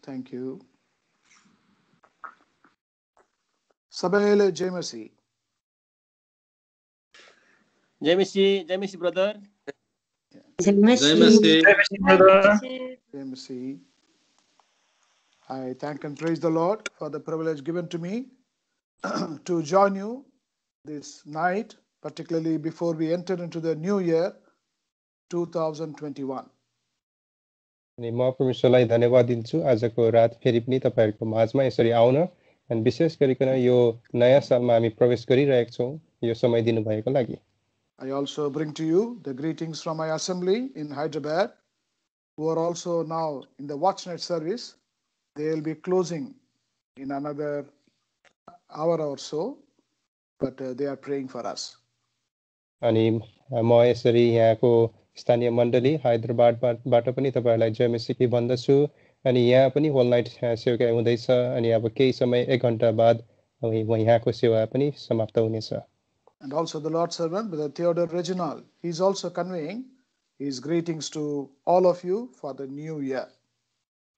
Thank you. सबैले जय मसीह. जय मसीह brother. Jay Masih brother. Jai Masih. I thank and praise the Lord for the privilege given to me to join you this night, particularly before we enter into the new year 2021. अनि म परमेश्वरलाई धन्यवाद दिन्छु आजको रात फेरि पनि तपाईहरुको माझमा यसरी आउन अनि विशेष गरिकन यो नयाँ सालमा हामी प्रवेश गरिरहेका छौं यो समय दिनु भएको लागि. I also bring to you the greetings from my assembly in Hyderabad, who are also now in the WatchNet service. They will be closing in another hour or so, but they are praying for us. अनि म यसरी यहाँको स्थानीय मण्डली हैदराबादबाट पनि तपाईहरुलाई जय मसीह भन्दछु अनि यहाँ पनि होल नाइट सेवा हुँदैछ अनि अब केही समय 1 घण्टा बाद यहाँको सेवा पनि समाप्त हुनेछ. And also the Lord's servant, Brother Theodore Reginald, he is also conveying his greetings to all of you for the new year.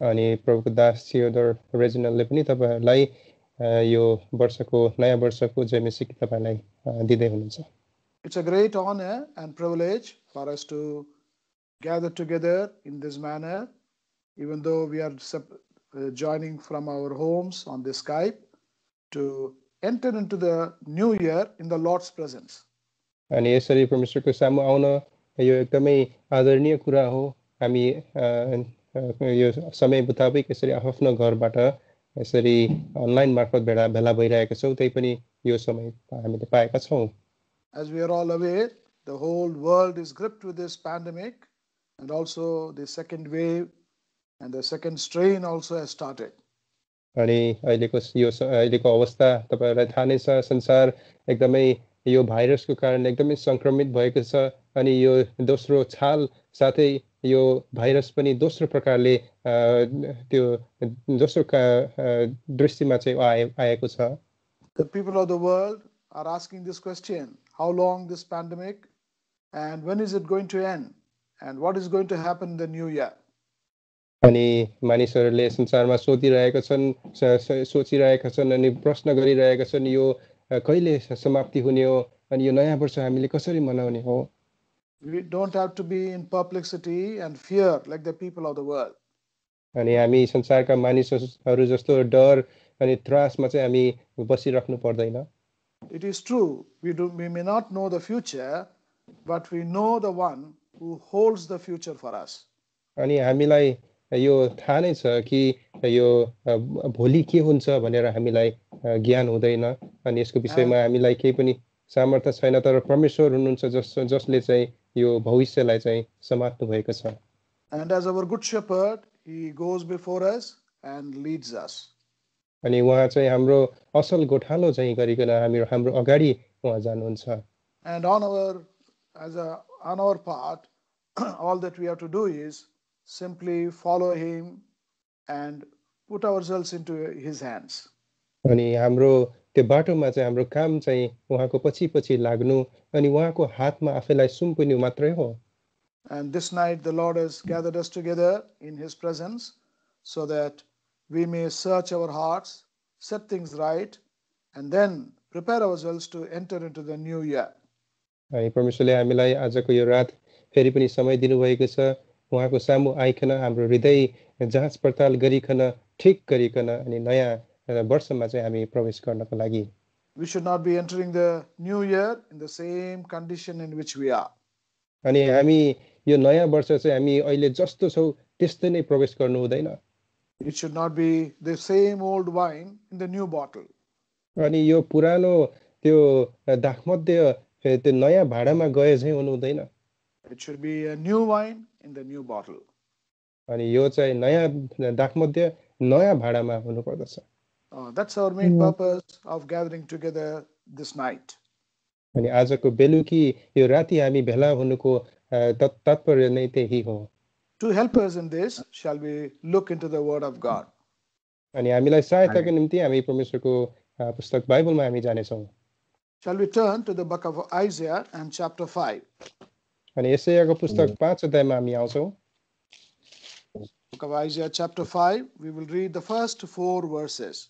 अनि प्रभुको दास थियोडोर रेजिनलले पनि तपाईहरुलाई यो वर्षको नयाँ वर्षको जय मसीह तपाईलाई दिदै हुनुहुन्छ. It's a great honor and privilege for us to gather together in this manner, even though we are joining from our homes on the Skype, to enter into the new year in the Lord's presence. अनि यसरी परमेश्वरको सामु आउन यो एकदमै आदरणीय कुरा हो. हामी यो समय मुताबिक यसरी आफ्नो घरबाट यसरी अनलाइन मार्फत भेला भइरहेका छौं त्यै पनि यो समय हामीले पाएका छौं. As we are all aware, the whole world is gripped with this pandemic, and also the second wave and the second strain also has started. अनि अहिलेको अवस्था तपाईहरुलाई थाहा नै छ संसार एकदमै यो भाइरसको कारणले एकदमै संक्रमित भएको छ अनि यो दोस्रो छाल साथै यो भाइरस पनि दोस्रो प्रकारले त्यो दोस्रो दृष्टिमा चाहिँ आएको छ. The people of the world are asking this question: how long this pandemic, and when is it going to end, and what is going to happen in the new year? अनि मानिसहरुले संसारमा सोचिरहेका छन् अनि प्रश्न गरिरहेका छन् यो कहिले समाप्ति हुने हो अनि यो नयाँ वर्ष हामीले कसरी मनाउने हो. We don't have to be in perplexity and fear like the people of the world. अनि हामी संसारका मानिसहरु जस्तो डर अनि त्रासमा चाहिँ हामी बसिराख्नु पर्दैन. It is true, we may not know the future, but we know the one who holds the future for us. अनि हामीलाई यो थाहा नै छ कि यो भोलि के हुन्छ भनेर हामीलाई ज्ञान हुँदैन अनि यसको विषयमा हामीलाई केही पनि सामर्थ्य छैन तर परमेश्वर हुनुहुन्छ जसले चाहिँ यो भविष्यलाई चाहिँ समात्नु भएको छ. And as our good shepherd, he goes before us and leads us. अनि उहाँ चाहिँ हाम्रो असल गोठालो चाहिँ गरिकन हाम्रो अगाडि उहाँ जानुहुन्छ. And on our part, all that we have to do is simply follow him and put ourselves into his hands. अनि हाम्रो त्यो बाटोमा चाहिँ हाम्रो काम चाहिँ उहाँको पछि लाग्नु अनि उहाँको हातमा आफैलाई सुम्पिनु मात्रै हो. And this night the Lord has gathered us together in his presence so that we may search our hearts, set things right, and then prepare ourselves to enter into the new year. अनि परमेश्वरले हामीलाई आजको यो रात फेरि पनि समय दिनुभएको छ. उहाँको सामु आइकन हाम्रो हृदय जाँच पडताल गरिकन ठीक गरिकन अनि नयाँ वर्षमा चाहिँ हामी प्रवेश गर्नको लागि. We should not be entering the new year in the same condition in which we are. अनि हामी यो नयाँ वर्ष चाहिँ हामी अहिले जस्तो छौ त्यस्तै नै प्रवेश गर्नु हुँदैन. It should not be the same old wine in the new bottle. अनि यो पुरानो त्यो दाखमध्य त्यो नयाँ भाडामा गए चाहिँ हुनु हुँदैन. It should be a new wine in the new bottle. अनि यो चाहिँ नयाँ दाखमध्य नयाँ भाडामा हुनु पर्दछ. That's our main purpose of gathering together this night. अनि आजको बेलुकी यो राति हामी भेला हुनुको तात्पर्य नै त्यही हो. To help us in this, shall we look into the word of God? अनि हामीलाई सहायताको निम्ति हामी परमेश्वरको पुस्तक बाइबलमा हामी जाने छौं. Shall we turn to the book of Isaiah and chapter 5? अनि यशायाको पुस्तक 5 अध्यायमा हामी आउँछौं. Book of Isaiah chapter 5, we will read the first 4 verses.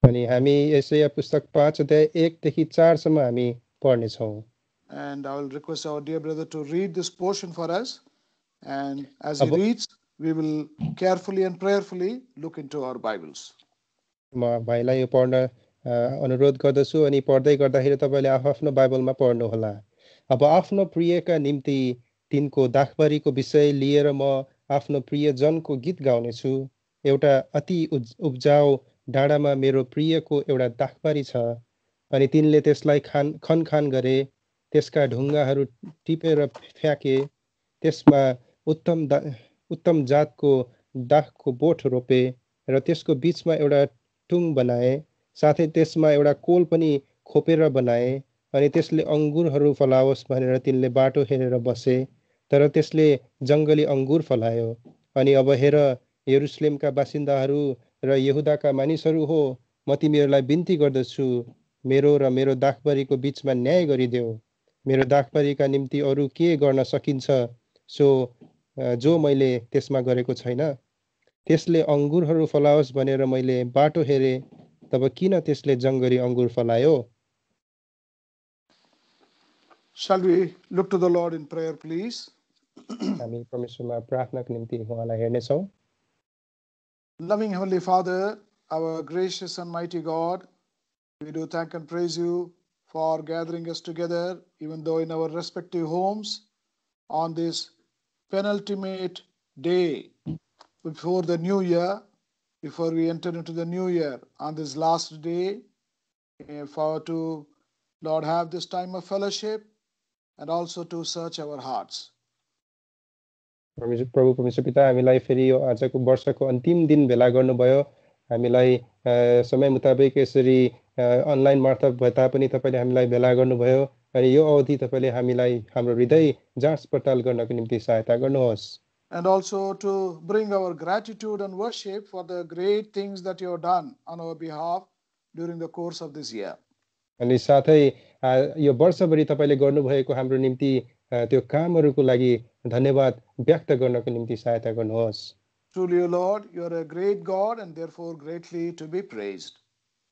अनि हामी यसैया पुस्तक 5 अध्याय 1 देखि 4 सम्म हामी पढ्ने छौं. And I will request our dear brother to read this portion for us. And as he reads, we will carefully and prayerfully look into our Bibles. म भाइलाई यो पढ्न अनुरोध गर्दछु अनि पढ्दै गर्दाखेरि तपाईले आफ्नो बाइबलमा पढ्नु होला. अब आफ्नो प्रियका निम्ति तिनको दाखबारीको विषय लिएर म आफ्नो प्रियजनको गीत गाउने छु. एउटा अति उब्जाउ डाँडामा मेरो प्रियको एउटा दाखबारी छ अनि तिनले त्यसलाई खनखान गरे, त्यसका ढुङ्गाहरू टिपेर फ्याँके, त्यसमा उत्तम जातको दाखको बोट रोपे र त्यसको बीचमा एउटा टुङ बनाए, साथै त्यसमा एउटा कोल पनि खोपेर बनाए अनि त्यसले अंगुरहरू फलाओस् भनेर तिनले बाटो हेरेर बसे, तर त्यसले जंगली अंगुर फलायो. अनि अब हेर यरुशलेमका बासिन्दाहरू र यहुदाका मानिसहरू हो, म तिमीहरूलाई बिन्ती गर्दछु, मेरो र मेरो दाखबारीको बीचमा न्याय गरिदेऊ. मेरो दाखबारीका निम्ति अरू के गर्न सकिन्छ जो मैले त्यसमा गरेको छैन. त्यसले अंगुरहरू फलाओस् भनेर मैले बाटो हेरे, तब किन त्यसले जंगली अंगुर फलायो? Shall we look to the Lord in prayer, please? हामी परमेश्वरमा प्रार्थनाको निम्ति उहाँलाई हेर्ने छौं. Loving Heavenly Father, our gracious and mighty God, we do thank and praise you for gathering us together, even though in our respective homes, on this penultimate day before the new year, before we enter into the new year, on this last day, for to, Lord, have this time of fellowship and also to search our hearts. प्रभु परमेश्वर पिता, हामीलाई फेरि यो आजको वर्षको अन्तिम दिन भेला गर्नुभयो. हामीलाई समय मुताबिक यसरी अनलाइन मार्फत भए तापनि तपाईले हामीलाई भेला गर्नुभयो अनि यो अवधि तपाईले हामीलाई हाम्रो हृदय जाँच पडताल गर्नको निम्ति सहायता गर्नुहोस्. And also to bring our gratitude and worship for the great things that you have done on our behalf during the course of this year. अनि साथै यो वर्षभरि तपाईले गर्नुभएको हाम्रो निम्ति त्यो कामहरुको लागि धन्यवाद व्यक्त गर्नको निम्ति सहायता गर्नुहोस्. Truly, Lord, you are a great God and therefore greatly to be praised.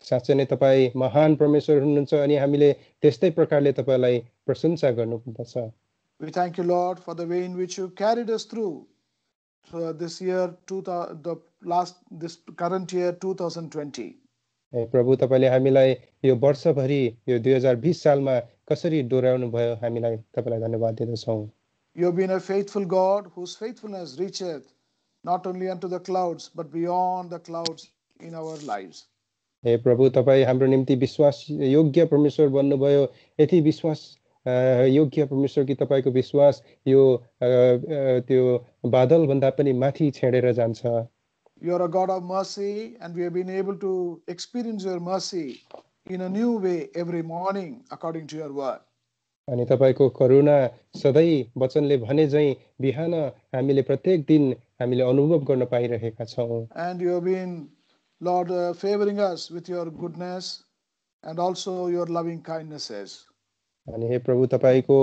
साँच्चै नै तपाई महान परमेश्वर हुनुहुन्छ अनि हामीले त्यस्तै प्रकारले तपाईलाई प्रशंसा गर्नुपर्छ. We thank you, Lord, for the way in which you carried us through this year, this current year 2020. प्रभु तपाईले हामीलाई यो वर्षभरि यो 2020 सालमा कसरी डोर्याउनु भयो, हामीलाई तपाईलाई धन्यवाद दिन्छौं. You have been a faithful God whose faithfulness reacheth not only unto the clouds but beyond the clouds in our lives. हे प्रभु, तपाई हाम्रो निम्ति विश्वास योग्य परमेश्वर बन्नुभयो. यति विश्वास योग्य परमेश्वर कि तपाईको विश्वास यो त्यो बादल भन्दा पनि माथि छेडेर जान्छ. You are a God of mercy and we have been able to experience your mercy in a new way every morning according to your word. अनि तपाईको करुणा सधैं वचनले भने झैं बिहान हामीले प्रत्येक दिन हामीले अनुभव गर्न पाइरहेका छौं. And you have been, Lord, favoring us with your goodness and also your loving kindnesses. अनि हे प्रभु, तपाईको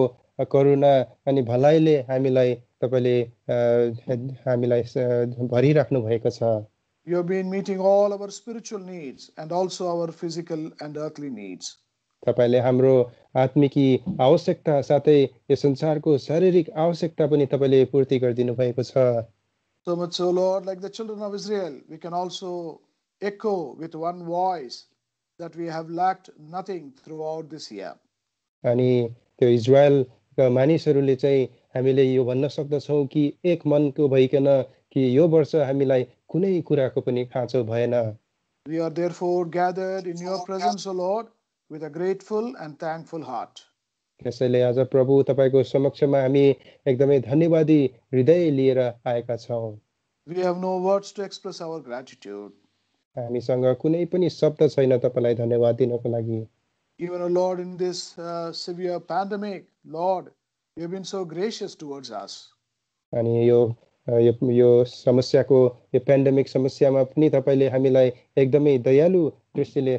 करुणा अनि भलाइले हामीलाई तपाईले हामीलाई भरिराख्नु भएको छ. You have been meeting all our spiritual needs and also our physical and earthly needs. तपाईले हाम्रो आत्मिकी आवश्यकता साथै यो संसारको शारीरिक आवश्यकता पनि तपाईले पूर्ति गरिदिनु भएको छ. So much so, Lord, like the children of Israel, we can also echo with one voice that we have lacked nothing throughout this year. अनि त्यो इजरायलका मानिसहरूले चाहिँ हामीले यो भन्न सक्दछौं कि एक मनको भइकन कि यो वर्ष हामीलाई कुनै कुराको पनि खाँचो भएन. We are therefore gathered in your presence, O Lord, with a grateful and thankful heart. त्यसैले आज प्रभु तपाईको समक्षमा हामी एकदमै धन्यवादी हृदय लिएर आएका छौं. We have no words to express our gratitude. हामीसँग कुनै पनि शब्द छैन तपाईलाई धन्यवाद दिनको लागि. Even, O Lord, in this severe pandemic, Lord, you have been so gracious towards us. अनि यो समस्याको यो पेन्डेमिक समस्यामा पनि तपाईले हामीलाई एकदमै दयालु दृष्टिले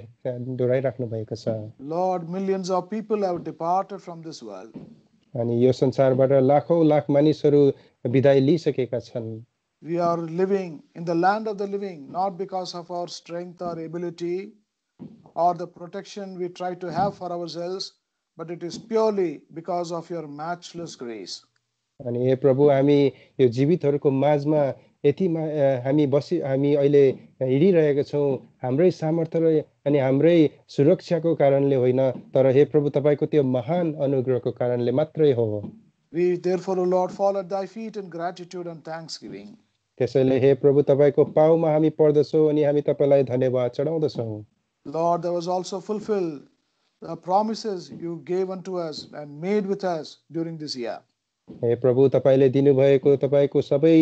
डोराइराख्नु भएको छ. Lord, millions of people have departed from this world. अनि यो संसारबाट लाखौं लाख मानिसहरू विदाई लिइसकेका छन्. we are living in the land of the living, not because of our strength or ability or the protection we try to have for ourselves, but it is purely because of your matchless grace. अनि हे प्रभु हामी यो जीवितहरूको माझमा हामी अहिले हिँडिरहेका छौँ हाम्रै सामर्थ्य र अनि हाम्रै सुरक्षाको कारणले होइन तर हे प्रभु तपाईको त्यो महान अनुग्रहको कारणले मात्रै हो. We therefore, O Lord, fall at thy feet in gratitude and thanksgiving. त्यसैले हे प्रभु तपाईको पाउमा हामी पर्दछौँ अनि हामी तपाईलाई धन्यवाद चढाउँदछौँ. Lord, there was also fulfilled the promises you gave unto us and made with us during this year. हे प्रभु तपाईले दिनुभएको तपाईको सबै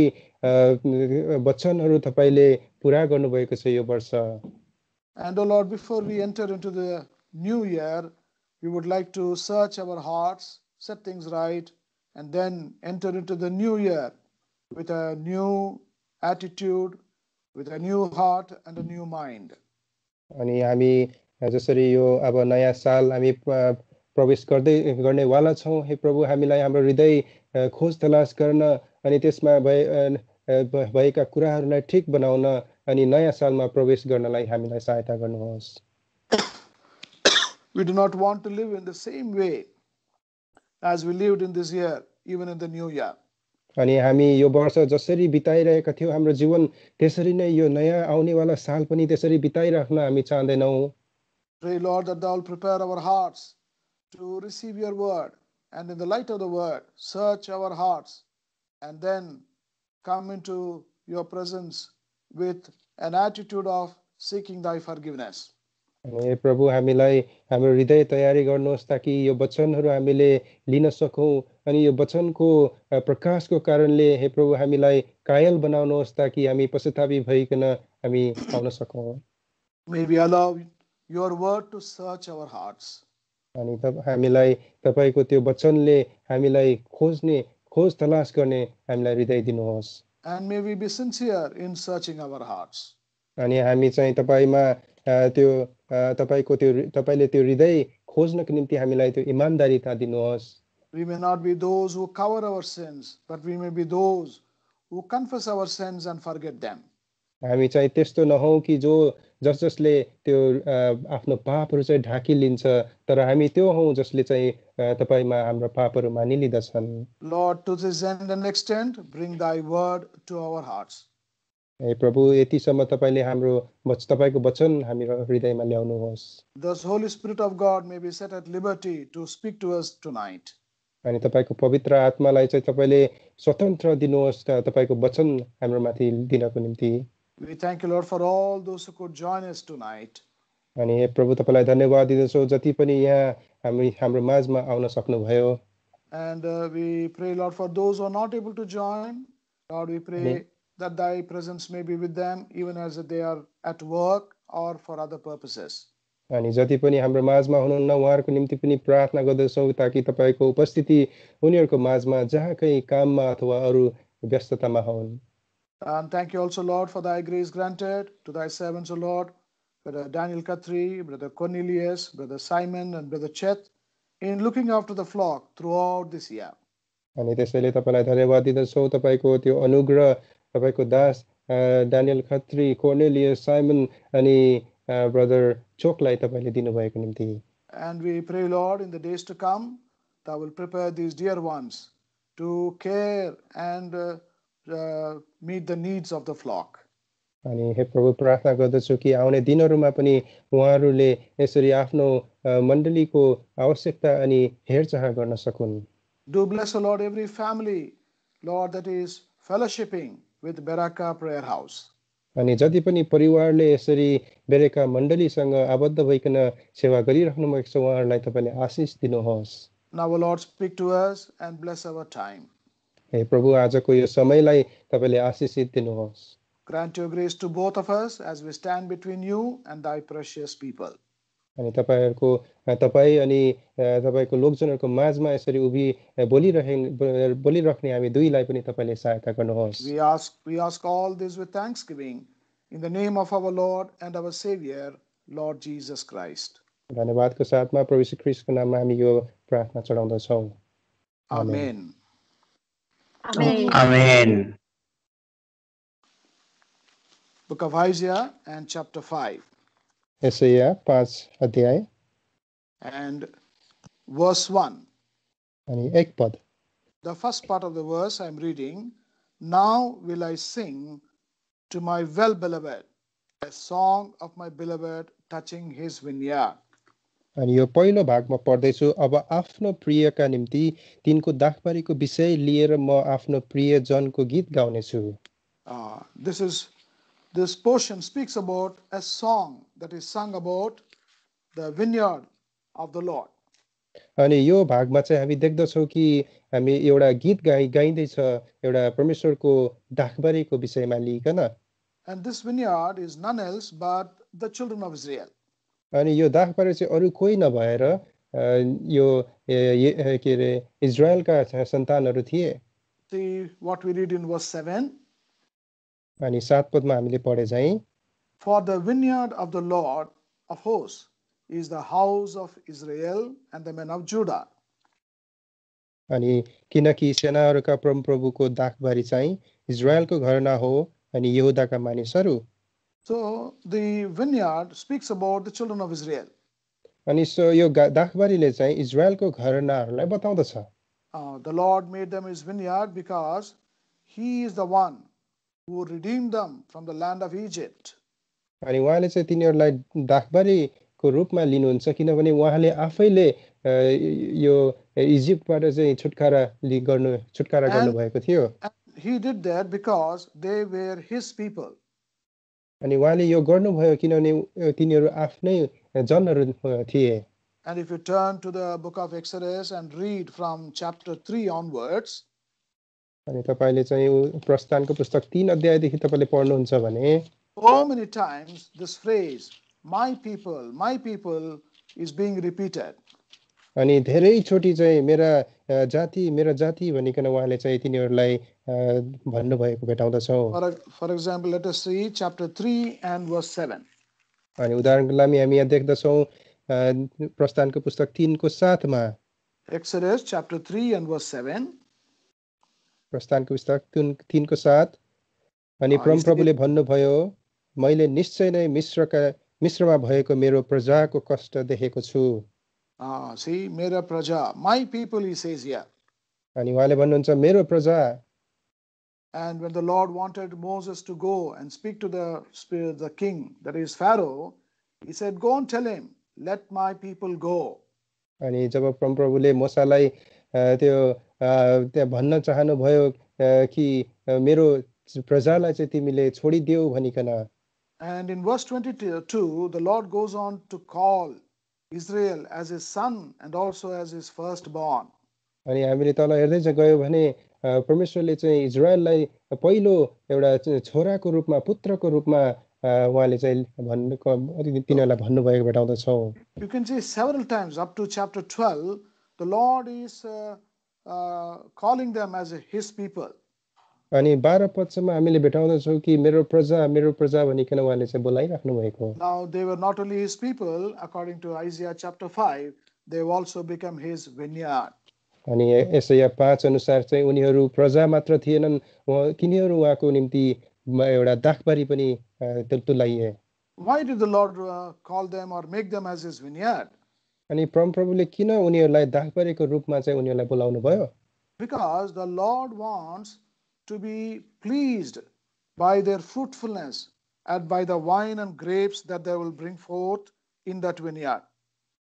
वचनहरू तपाईले पूरा गर्नुभएको छ यो वर्ष. And O Lord, before we enter into the new year, we would like to search our hearts, set things right, and then enter into the new year with a new attitude, with a new heart and a new mind. अनि हामी जसरी यो अब नयाँ साल हामी प्रवेश गर्नेवाला छौँ हे प्रभु हामीलाई हाम्रो हृदय खोज तलास गर्न अनि त्यसमा भएका कुराहरूलाई ठिक बनाउन अनि नयाँ सालमा प्रवेश गर्नलाई हामीलाई सहायता गर्नुहोस्. We do not want to live in the same way as we lived in this year, even in the new year. अनि हामी यो वर्ष जसरी बिताइरहेका थियौँ हाम्रो जीवन त्यसरी नै यो नयाँ आउनेवाला साल पनि त्यसरी बिताइराख्न हामी चाहदैनौँ. Pray, Lord, that thou will prepare our hearts to receive your word, and in the light of the word, search our hearts, and then come into your presence with an attitude of seeking thy forgiveness. हे प्रभु हामीलाई हाम्रो हृदय तयारी गर्नुहोस् ताकि यो वचनहरू हामीले लिन सकौँ अनि यो वचनको प्रकाशको कारणले हे प्रभु हामीलाई कायल बनाउनुहोस् ताकि हामी पश्चातापी भइकन हामी आउन सकौँ. May we allow your word to search our hearts. अनि हामीलाई तपाईको त्यो वचनले हामीलाई खोज तलास गर्ने हामीलाई हृदय दिनुहोस्. And may we be sincere in searching our hearts. अनि हामी चाहिँ तपाईमा त्यो तपाईको त्यो तपाईले त्यो हृदय खोज्नको निम्ति हामीलाई त्यो इमानदारीता दिनुहोस्. We may not be those who cover our sins, but we may be those who confess our sins and forget them. हामी चाहिँ त्यस्तो नहौं कि जसले त्यो आफ्नो पापहरू चाहिँ ढाकिलिन्छ तर हामी त्यो हौं जसले चाहिँ तपाईमा हाम्रो पापहरू मानिलिदछन्. Lord, to this end and extent, bring thy word to our hearts. हे प्रभु यतिसम्म तपाईले हाम्रो तपाईको वचन हाम्रो हृदयमा ल्याउनुहोस्. Thus Holy Spirit of God may be set at liberty to speak to us tonight. अनि तपाईको पवित्र आत्मालाई चाहिँ तपाईले स्वतन्त्र दिनुहोस् तपाईको वचन हाम्रो माथि दिनको निम्ति. We thank you, Lord, for all those who could join us tonight. अनि हे प्रभु तपाईलाई धन्यवाद दिन्छौँ जति पनि यहाँ हाम्रो माझमा आउन सक्नुभयो. And we pray, Lord, for those who are not able to join, Lord, we pray that thy presence may be with them even as they are at work or for other purposes. अनि जति पनि हाम्रो माझमा हुनुहुन्न उहाँहरूको निम्ति पनि प्रार्थना गर्दछौँ ताकि तपाईको उपस्थिति उनीहरूको माझमा जहाँकै काममा अथवा अरू व्यस्ततामा हुन्. And thank you also, Lord, for thy grace granted to thy servants, O Lord, Brother Daniel Khatri, Brother Cornelius, Brother Simon, and Brother Chet, in looking after the flock throughout this year. अनि त्यसैले तपाईलाई धन्यवाद दिन्छौँ तपाईको त्यो अनुग्रह तपाईको दास Daniel Khatri, Cornelius, Simon अनि ब्रदर चोकलाई तपाईले दिनुभएको निम्ति. And we pray, Lord, in the days to come, thou will prepare these dear ones to care and meet the needs of the flock. अनि हे प्रभु प्रार्थना गर्दछु कि आउने दिनहरुमा पनि उहाँहरूले यसरी आफ्नो मण्डलीको आवश्यकता अनि हेरचाह गर्न सकुन्. Do bless, O Lord, every family, Lord, that is fellowshipping with Beraka Prayer House. अनि जति पनि परिवारले यसरी बेरेका मण्डलीसँग आबद्ध भइकन सेवा गरिराख्नु भएको छ उहाँहरूलाई तपाईले आशिष दिनुहोस्. Now, O Lord, speak to us and bless our time. हे प्रभु आजको यो समयलाई तपाईले आशिषित दिनुहोस्. Grant your grace to both of us as we stand between you and thy precious people. अनि तपाई अनि तपाईको लोकजनहरुको माझमा यसरी उभि बोलिराख्ने हामी दुईलाई पनि तपाईले सहायता गर्नुहोस्. We ask all this with thanksgiving in the name of our Lord and our Savior, Lord Jesus Christ. धन्यवादको साथमा प्रभु यीशु ख्रीष्टको नाममा हामी यो प्रार्थना चढाउँदछौँ. Amen. Amen. Amen. book of Isaiah and chapter 5. यसैया 5 अध्याय And verse 1. अनि 1 पद. The first part of the verse I am reading. Now will I sing to my well-beloved a song of my beloved touching his vineyard. अनि यो पहिलो भागमा पढ्दैछु. अब आफ्नो प्रियका निम्ति तिनको दाखबारीको विषय लिएर म आफ्नो प्रियजनको गीत गाउनेछु. This portion speaks about a song that is sung about the vineyard of the Lord. अनि यो भागमा चाहिँ हामी देख्दछौँ कि हामी एउटा गीत गाइँदैछ एउटा परमेश्वरको दाखबारीको विषयमा लिइकन. And this vineyard is none else but the children of Israel. अनि यो दाखबारी चाहिँ अरू कोही नभएर यो के अरे इजरायलका सन्तानहरू थिए. See what we read in verse 7. अनि 7 पदमा हामीले पढे चाहिँ For the vineyard of the Lord of hosts is the house of Israel and the men of Judah. अनि किनकि सेनाहरूका परमप्रभुको दाखबारी चाहिँ इजरायलको घरना हो अनि यहुदाका मानिसहरू. So the vineyard speaks about the children of Israel. अनि सो यो दाखबारीले चाहिँ इजरायलको घरनाहरूलाई बताउँदछ. The Lord made them his vineyard because he is the one who redeemed them from the land of Egypt. अनि उहाँले चाहिँ तिनीहरूलाई दाखबारीको रूपमा लिनुहुन्छ किनभने उहाँले आफैले यो इजिप्टबाट चाहिँ छुटकारा गर्नुभएको थियो. He did that because they were his people. अनि उहाँले यो गर्नुभयो किनभने तिनीहरू आफ्नै जनहरू थिए. And if you turn to the book of Exodus and read from chapter 3 onwards, अनि तपाईले चाहिँ प्रस्थानको पुस्तक 3 अध्यायदेखि तपाईले पढ्नुहुन्छ भने so many times this phrase my people is being repeated. अनि धेरै चोटी चाहिँ मेरा जाति भनिकन उहाँले चाहिँ तिनीहरूलाई भन्नुभएको भेटाउँदछौँ. For example, let us see chapter 3 and verse 7. अनि उदाहरणको लागि हामी यहाँ देख्दछौँ प्रस्थानको पुस्तक 3 को 7 मा. Exodus chapter 3 and verse 7. प्रस्थानको पुस्तक 3 को 7. अनि परमप्रभुले भन्नुभयो मैले निश्चय नै मिश्रमा भएको मेरो प्रजाको कष्ट देखेको छु. See, mera praja, my people, he says here. अनि उहाँले भन्नुहुन्छ मेरो प्रजा. And when the Lord wanted Moses to go and speak to the king, that is Pharaoh, he said, go and tell him, let my people go. अनि जब परमप्रभुले मोसालाई त्यो त्यहाँ भन्न चाहनु भयो कि मेरो प्रजालाई चाहिँ तिमीले छोडिदेऊ भनिकन. And in verse 22, the Lord goes on to call Israel as his son and also as his firstborn. अनि हामीले तल हेर्दै गयो भने परमेश्वरले चाहिँ इजरायललाई पहिलो एउटा छोराको रूपमा पुत्रको रूपमा उहाँले चाहिँ तिनीहरूलाई भन्नुभएको भेटाउँदछौँ. You can see several times up to chapter 12 the Lord is calling them as his people. अनि 12 पदसम्म हामीले भेटाउँदछौँ कि मेरो प्रजा भनिकन उहाँले चाहिँ बोलाइराख्नु भएको. Now they were not only his people, according to Isaiah chapter 5, they have also become his vineyard. अनि यसैया 5 अनुसार चाहिँ उनीहरू प्रजा मात्र थिएनन्, तिनीहरू उहाँको निम्ति एउटा दाखबारी पनि तुल्याइए. Why did the Lord call them or make them as his vineyard? अनि परमप्रभुले किन उनीहरूलाई दाखबारीको रूपमा चाहिँ उनीहरूलाई बोलाउनु भयो? Because the Lord wants to be pleased by their fruitfulness and by the wine and grapes that they will bring forth in that vineyard.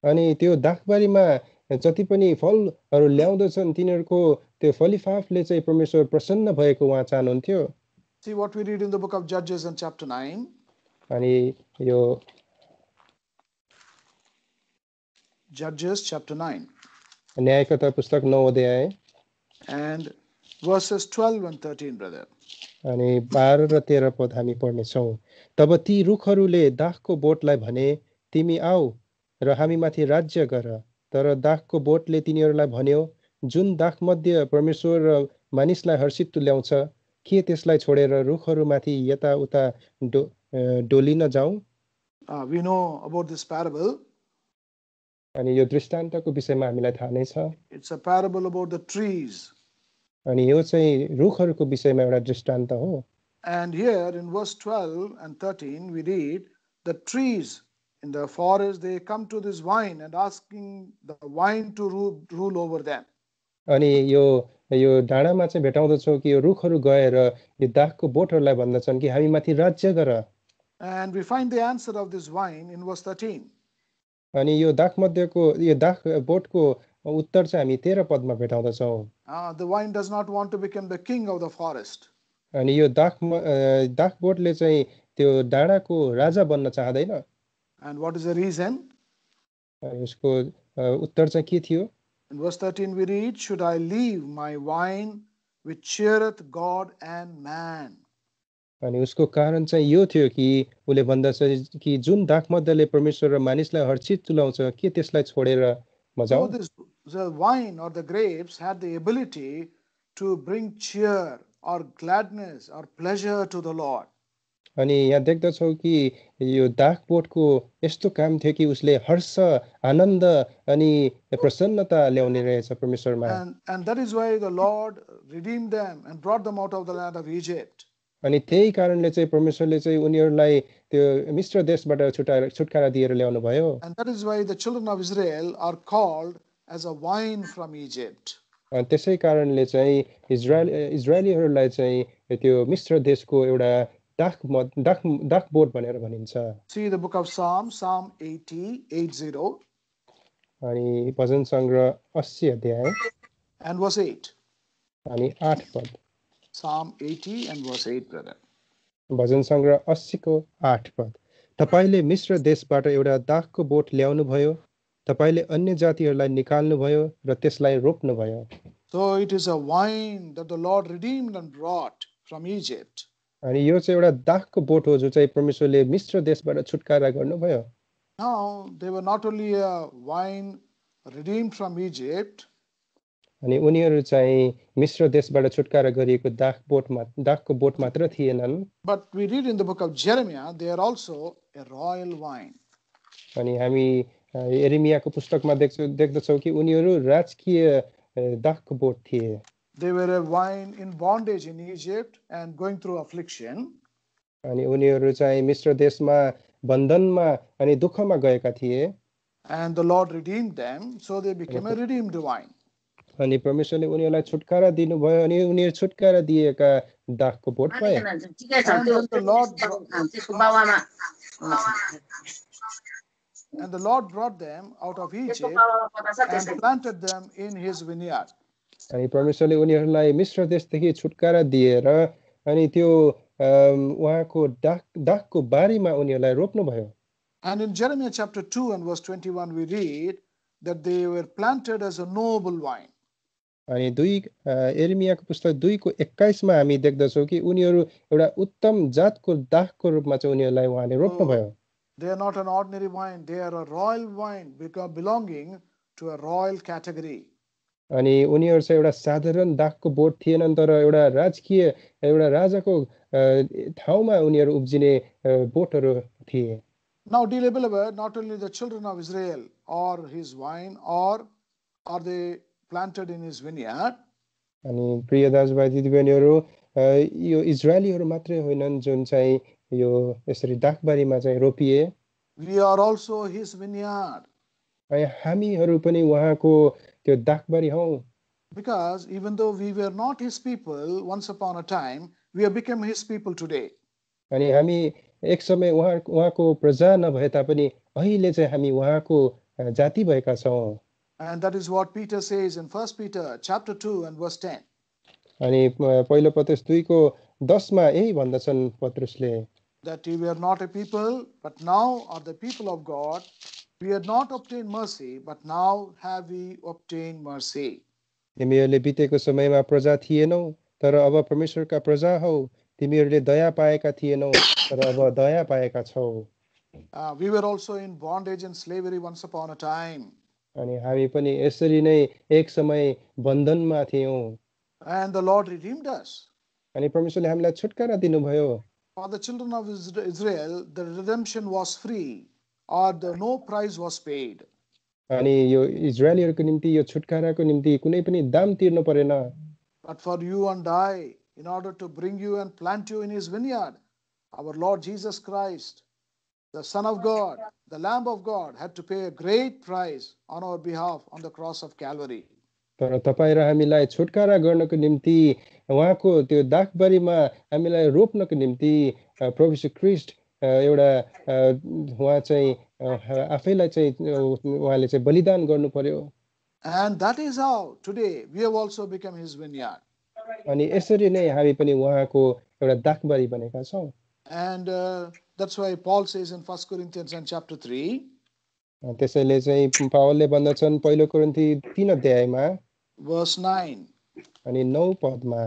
अनि त्यो दाखबारीमा जति पनि फलहरू ल्याउँदछन् तिनीहरूको त्यो फलिफाफले चाहिँ परमेश्वर प्रसन्न भएको उहाँ चाहनुहुन्थ्यो. See what we read in the book of Judges in chapter 9. अनि यो Judges chapter 9. न्यायकथा पुस्तक 9 अध्याय and verses 12 and 13, brother. अनि 12 र 13 पद हामी पढ्नेछौँ. तब ती रुखहरूले दाखको बोटलाई भने तिमी आऊ र हामीमाथि राज्य गर. तर दाखको बोटले तिनीहरूलाई भन्यो जुन दाख मध्ये परमेश्वर र मानिसलाई हर्षित तुल्याउँछ के त्यसलाई छोडेर रुखहरूमाथि यता उता डोलिन जाऊ. We know about this parable. अनि यो दृष्टान्तको विषयमा हामीलाई थाहा नै छ. It's a parable about the trees. अनि यो चाहिँ रुखहरूको विषयमा एउटा दृष्टान्त हो. And here in verse 12 and 13, we read the trees in the forest, they come to this vine and asking the vine to rule over them. अनि यो यो डाँडामा चाहिँ भेटाउँदछौँ कि यो रुखहरू गएर यो दाखको बोटहरूलाई भन्दछन् कि हामी माथि राज्य गर. And we find the answer of this vine in verse 13. अनि यो दाख मध्येको यो दाख बोटको उत्तर चाहिँ हामी 13 पदमा भेटाउँदछौँ. The vine does not want to become the king of the forest. अनि यो दाख बोटले चाहिँ त्यो डाँडाको राजा बन्न चाहदैन. And what is the reason? यसको उत्तर चाहिँ के थियो? In verse 13 we read, should I leave my vine which cheereth God and man? अनि उसको कारण चाहिँ यो थियो कि उले भन्दछ कि जुन दाख मध्येले परमेश्वर र मानिसलाई हर्षित तुल्याउँछ के त्यसलाई छोडेर म जाऊँ. The wine or the grapes had the ability to bring cheer or gladness or pleasure to the Lord. अनि यहाँ देख्दछौ कि यो दाख बोटको यस्तो काम थियो कि उसले हर्ष आनन्द अनि प्रसन्नता ल्याउने रहेछ परमेश्वरमा. And that is why the Lord redeemed them and brought them out of the land of Egypt. अनि त्यही कारणले चाहिँ परमेश्वरले चाहिँ उनीहरूलाई त्यो मिस्र देशबाट छुटकारा दिएर ल्याउनु भयो. And that is why the children of Israel are called as a wine from Egypt. अनि त्यसै कारणले चाहिँ इजरायलीहरूलाई चाहिँ त्यो मिस्र देशको एउटा दाख बोट भनेर भनिन्छ. See the book of Psalm 80:80. अनि भजन सङ्ग्रह 80 अध्याय and verse 8. अनि 8 पद. Psalm 80 and verse 8, brother. भजन सङ्ग्रह 80 को 8 पद. तपाईले मिस्र देशबाट एउटा दाखको बोट ल्याउनु भयो. तपाईले अन्य जातिहरूलाई निकाल्नु भयो र त्यसलाई रोप्नु भयो. So it is a wine that the Lord redeemed and brought from Egypt. अनि यो चाहिँ एउटा दाखको बोट हो जो चाहिँ परमेश्वरले मिस्र देशबाट छुटकारा गर्नुभयो. Now they were not only a wine redeemed from Egypt. अनि उनीहरू चाहिँ मिस्र देशबाट छुटकारा गरिएको दाखको बोट मात्र थिएनन्. But we read in the book of Jeremiah they are also a royal wine. अनि हामी यिर्मियाको पुस्तकमा देख्दछौँ कि उनीहरू राजकीय दाखको बोट थिए. They were a wine in bondage in Egypt and going through affliction. अनि उनीहरू चाहिँ मिस्र देशमा बन्धनमा अनि दुःखमा गएका थिए. And the Lord redeemed them, so they became a redeemed wine. अनि परमेश्वरले उनीहरूलाई छुटकारा दिनुभयो अनि उनीहरू छुटकारा दिएका दाखको बोट भए. And the Lord brought them out of Egypt and planted them in his vineyard. अनि परमेश्वरले उनीहरूलाई मिस्र देशदेखि छुटकारा दिएर अनि त्यो उहाँको दाखको बारीमा उनीहरूलाई रोप्नु भयो. And in Jeremiah chapter 2 and verse 21 we read that they were planted as a noble wine. अनि यिर्मियाको पुस्तक 2 को 21 मा हामी देख्दछौँ कि उनीहरू एउटा उत्तम जातको दाखको रूपमा चाहिँ उनीहरूलाई उहाँले रोप्नु भयो. They are not an ordinary wine, they are a royal wine belonging to a royal category. अनि उनीहरू चाहिँ एउटा साधारण दाखको बोट थिएनन् तर एउटा राजकीय एउटा राजाको ठाउँमा उनीहरू उब्जिने बोटहरू थिए. Now dear beloved, not only the children of Israel or his wine or are they planted in his vineyard. अनि प्रिय दाजुभाइ दिदीबहिनीहरू यो इजरायलीहरू मात्रै होइनन् जुन चाहिँ यो यसरी दाखबारीमा चाहिँ रोपिए. We are also his vineyard. अनि हामीहरू पनि उहाँको त्यो दाखबारी हौ. Because even though we were not his people once upon a time, we have become his people today. अनि हामी एक समय उहाँको प्रजा नभए तापनि अहिले चाहिँ हामी उहाँको जाति भएका छौँ. And that is what Peter says in 1 Peter chapter 2 and verse 10. अनि पहिलो पत्रुस 2 को 10 मा यही भन्दछन् पत्रुसले. That we were not a people, but now are the people of God. We had not obtained mercy, but now have we obtained mercy. तिमीहरूले बितेको समयमा प्रजा थिएनौ तर अब परमेश्वरका प्रजा हौ. तिमीहरूले दया पाएका थिएनौ तर अब दया पाएका छौ. We were also in bondage and slavery once upon a time. अनि हामी पनि यसरी नै एक समय बन्धनमा थियौं. And the Lord redeemed us. अनि परमेश्वरले हामीलाई छुटकारा दिनुभयो. For the children of Israel, the redemption was free, or no price was paid. अनि यो इजरायलीहरूको निम्ति यो छुटकाराको निम्ति कुनै पनि दाम तिर्नु परेन. But for you and I, in order to bring you and plant you in his vineyard. Our Lord Jesus Christ, the Son of God, the Lamb of God, had to pay a great price on our behalf on the cross of Calvary. तर तपाईँ र हामीलाई छुटकारा गर्नको निम्ति उहाँको त्यो दाखबारीमा हामीलाई रोप्नको निम्ति प्रभु यीशु ख्रीष्ट एउटा उहाँ चाहिँ आफैलाई चाहिँ उहाँले चाहिँ बलिदान गर्नु पर्यो. And that is how today we have also become his vineyard. अनि यसरी नै हामी पनि उहाँको एउटा दाखबारी बनेका छौँ. And that's why Paul says in 1 Corinthians and chapter 3, त्यसैले चाहिँ पावलले भन्दछन् पहिलो कोरिन्थी 3 अध्यायमा verse 9. अनि 9 पदमा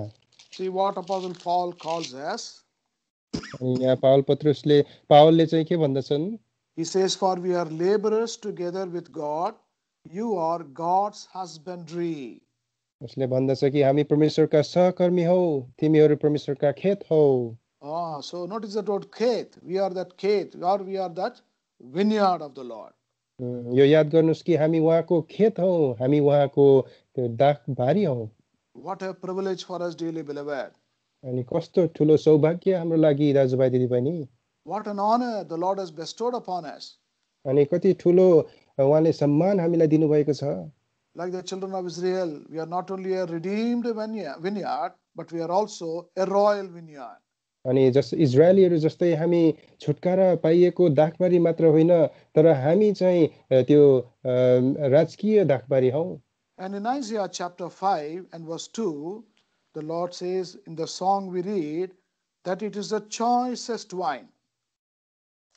See what Apostle Paul calls us. अनि यहाँ पावलले चाहिँ के भन्दछन्? He says, for we are laborers together with God. You are God's husbandry. उसले भन्दछ कि हामी परमेश्वरका सहकर्मी हौ, तिमीहरू परमेश्वरका खेत हौ. So notice the word खेत. We are that खेत, or we are that vineyard of the Lord. यो याद गर्नुस् कि हामी उहाँको खेत हौ, हामी उहाँको त्यो दाखबारी हौ. What a privilege for us, dearly beloved. अनि कस्तो ठुलो सौभाग्य हाम्रो लागि दाजुभाइ दिदीबहिनी. What an honor the Lord has bestowed upon us. अनि कति ठुलो उहाँले सम्मान हामीलाई दिनुभएको छ. Like the children of Israel, we are not only a redeemed vineyard, but we are also a royal vineyard. अनि जस्तो इजरायलीहरू जस्तै हामी छुटकारा पाइएको दाखबारी मात्र होइन, तर हामी चाहिँ त्यो राजकीय दाखबारी हौ. And in Isaiah chapter 5 and verse 2, the Lord says in the song we read that it is the choicest wine.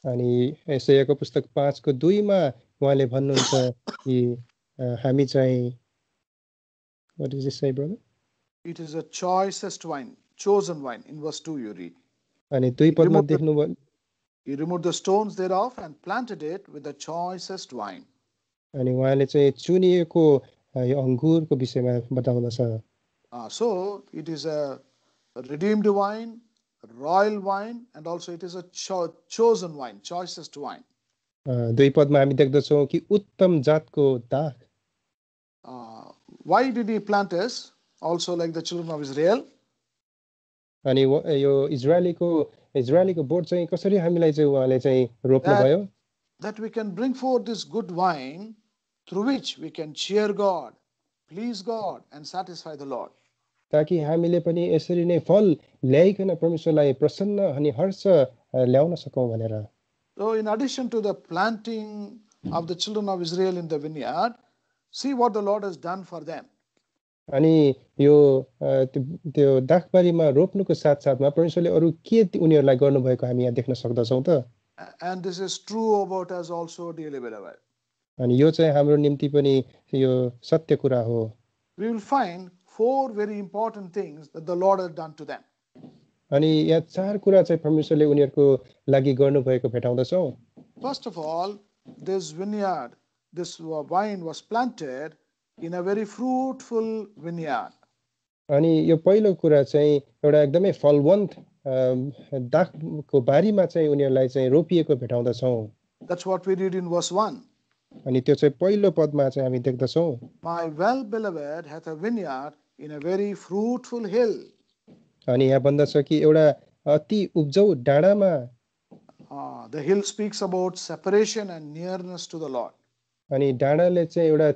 अनि यशायाको पुस्तक 5 को 2 मा उहाँले भन्नुहुन्छ कि हामी चाहिँ, what does it say, brother? It is a choicest wine, chosen wine. In verse 2 you read. अनि 2 पदमा देख्नुभयो, He removed the stones thereof and planted it with the choicest wine. अनि उहाँले चाहिँ चुनिएको यो अंगुरको विषयमा बताउँदछ. So it is a redeemed wine, royal wine, and also it is a chosen wine, choicest wine. 2 पदमा हामी देख्दछौँ कि उत्तम जातको दाख. Why did he plant us also like the children of Israel? अनि यो इजरायलीको बोट चाहिँ कसरी हामीलाई चाहिँ उहाँले चाहिँ रोप्नु भयो? That we can bring forth this good wine through which we can cheer God, please God, and satisfy the Lord. ताकि हामीले पनि यसरी नै फल ल्याइकन परमेश्वरलाई प्रसन्न अनि हर्ष ल्याउन सकौं भनेर. So in addition to the planting of the children of Israel in the vineyard, see what the Lord has done for them. अनि यो त्यो दाखबारीमा रोप्नुको साथसाथमा परमेश्वरले अरु के उनीहरुलाई गर्नुभएको हामी यहाँ देख्न सक्दछौं त. And this is true about us also, dearly beloved. अनि यो चाहिँ हाम्रो निम्ति पनि यो सत्य कुरा हो. We will find 4 very important things that the Lord has done to them. अनि यहाँ 4 कुरा चाहिँ परमेश्वरले उनीहरुको लागि गर्नुभएको भेटाउँदछौं. First of all, this vineyard, this vine was planted in a very fruitful vineyard. अनि यो पहिलो कुरा चाहिँ एउटा एकदमै फलवन्त दाखको बारीमा चाहिँ उनीहरुलाई चाहिँ रोपिएको भेटाउँदछौं. That's what we read in verse 1. अनि त्यो चाहिँ पहिलो पदमा चाहिँ हामी देख्दछौं. My well beloved hath a vineyard in a very fruitful hill. अनि यहाँ भन्दछ कि एउटा अति उब्जाउ डाँडामा. The hill speaks about separation and nearness to the Lord. अनि डाँडाले चाहिँ एउटा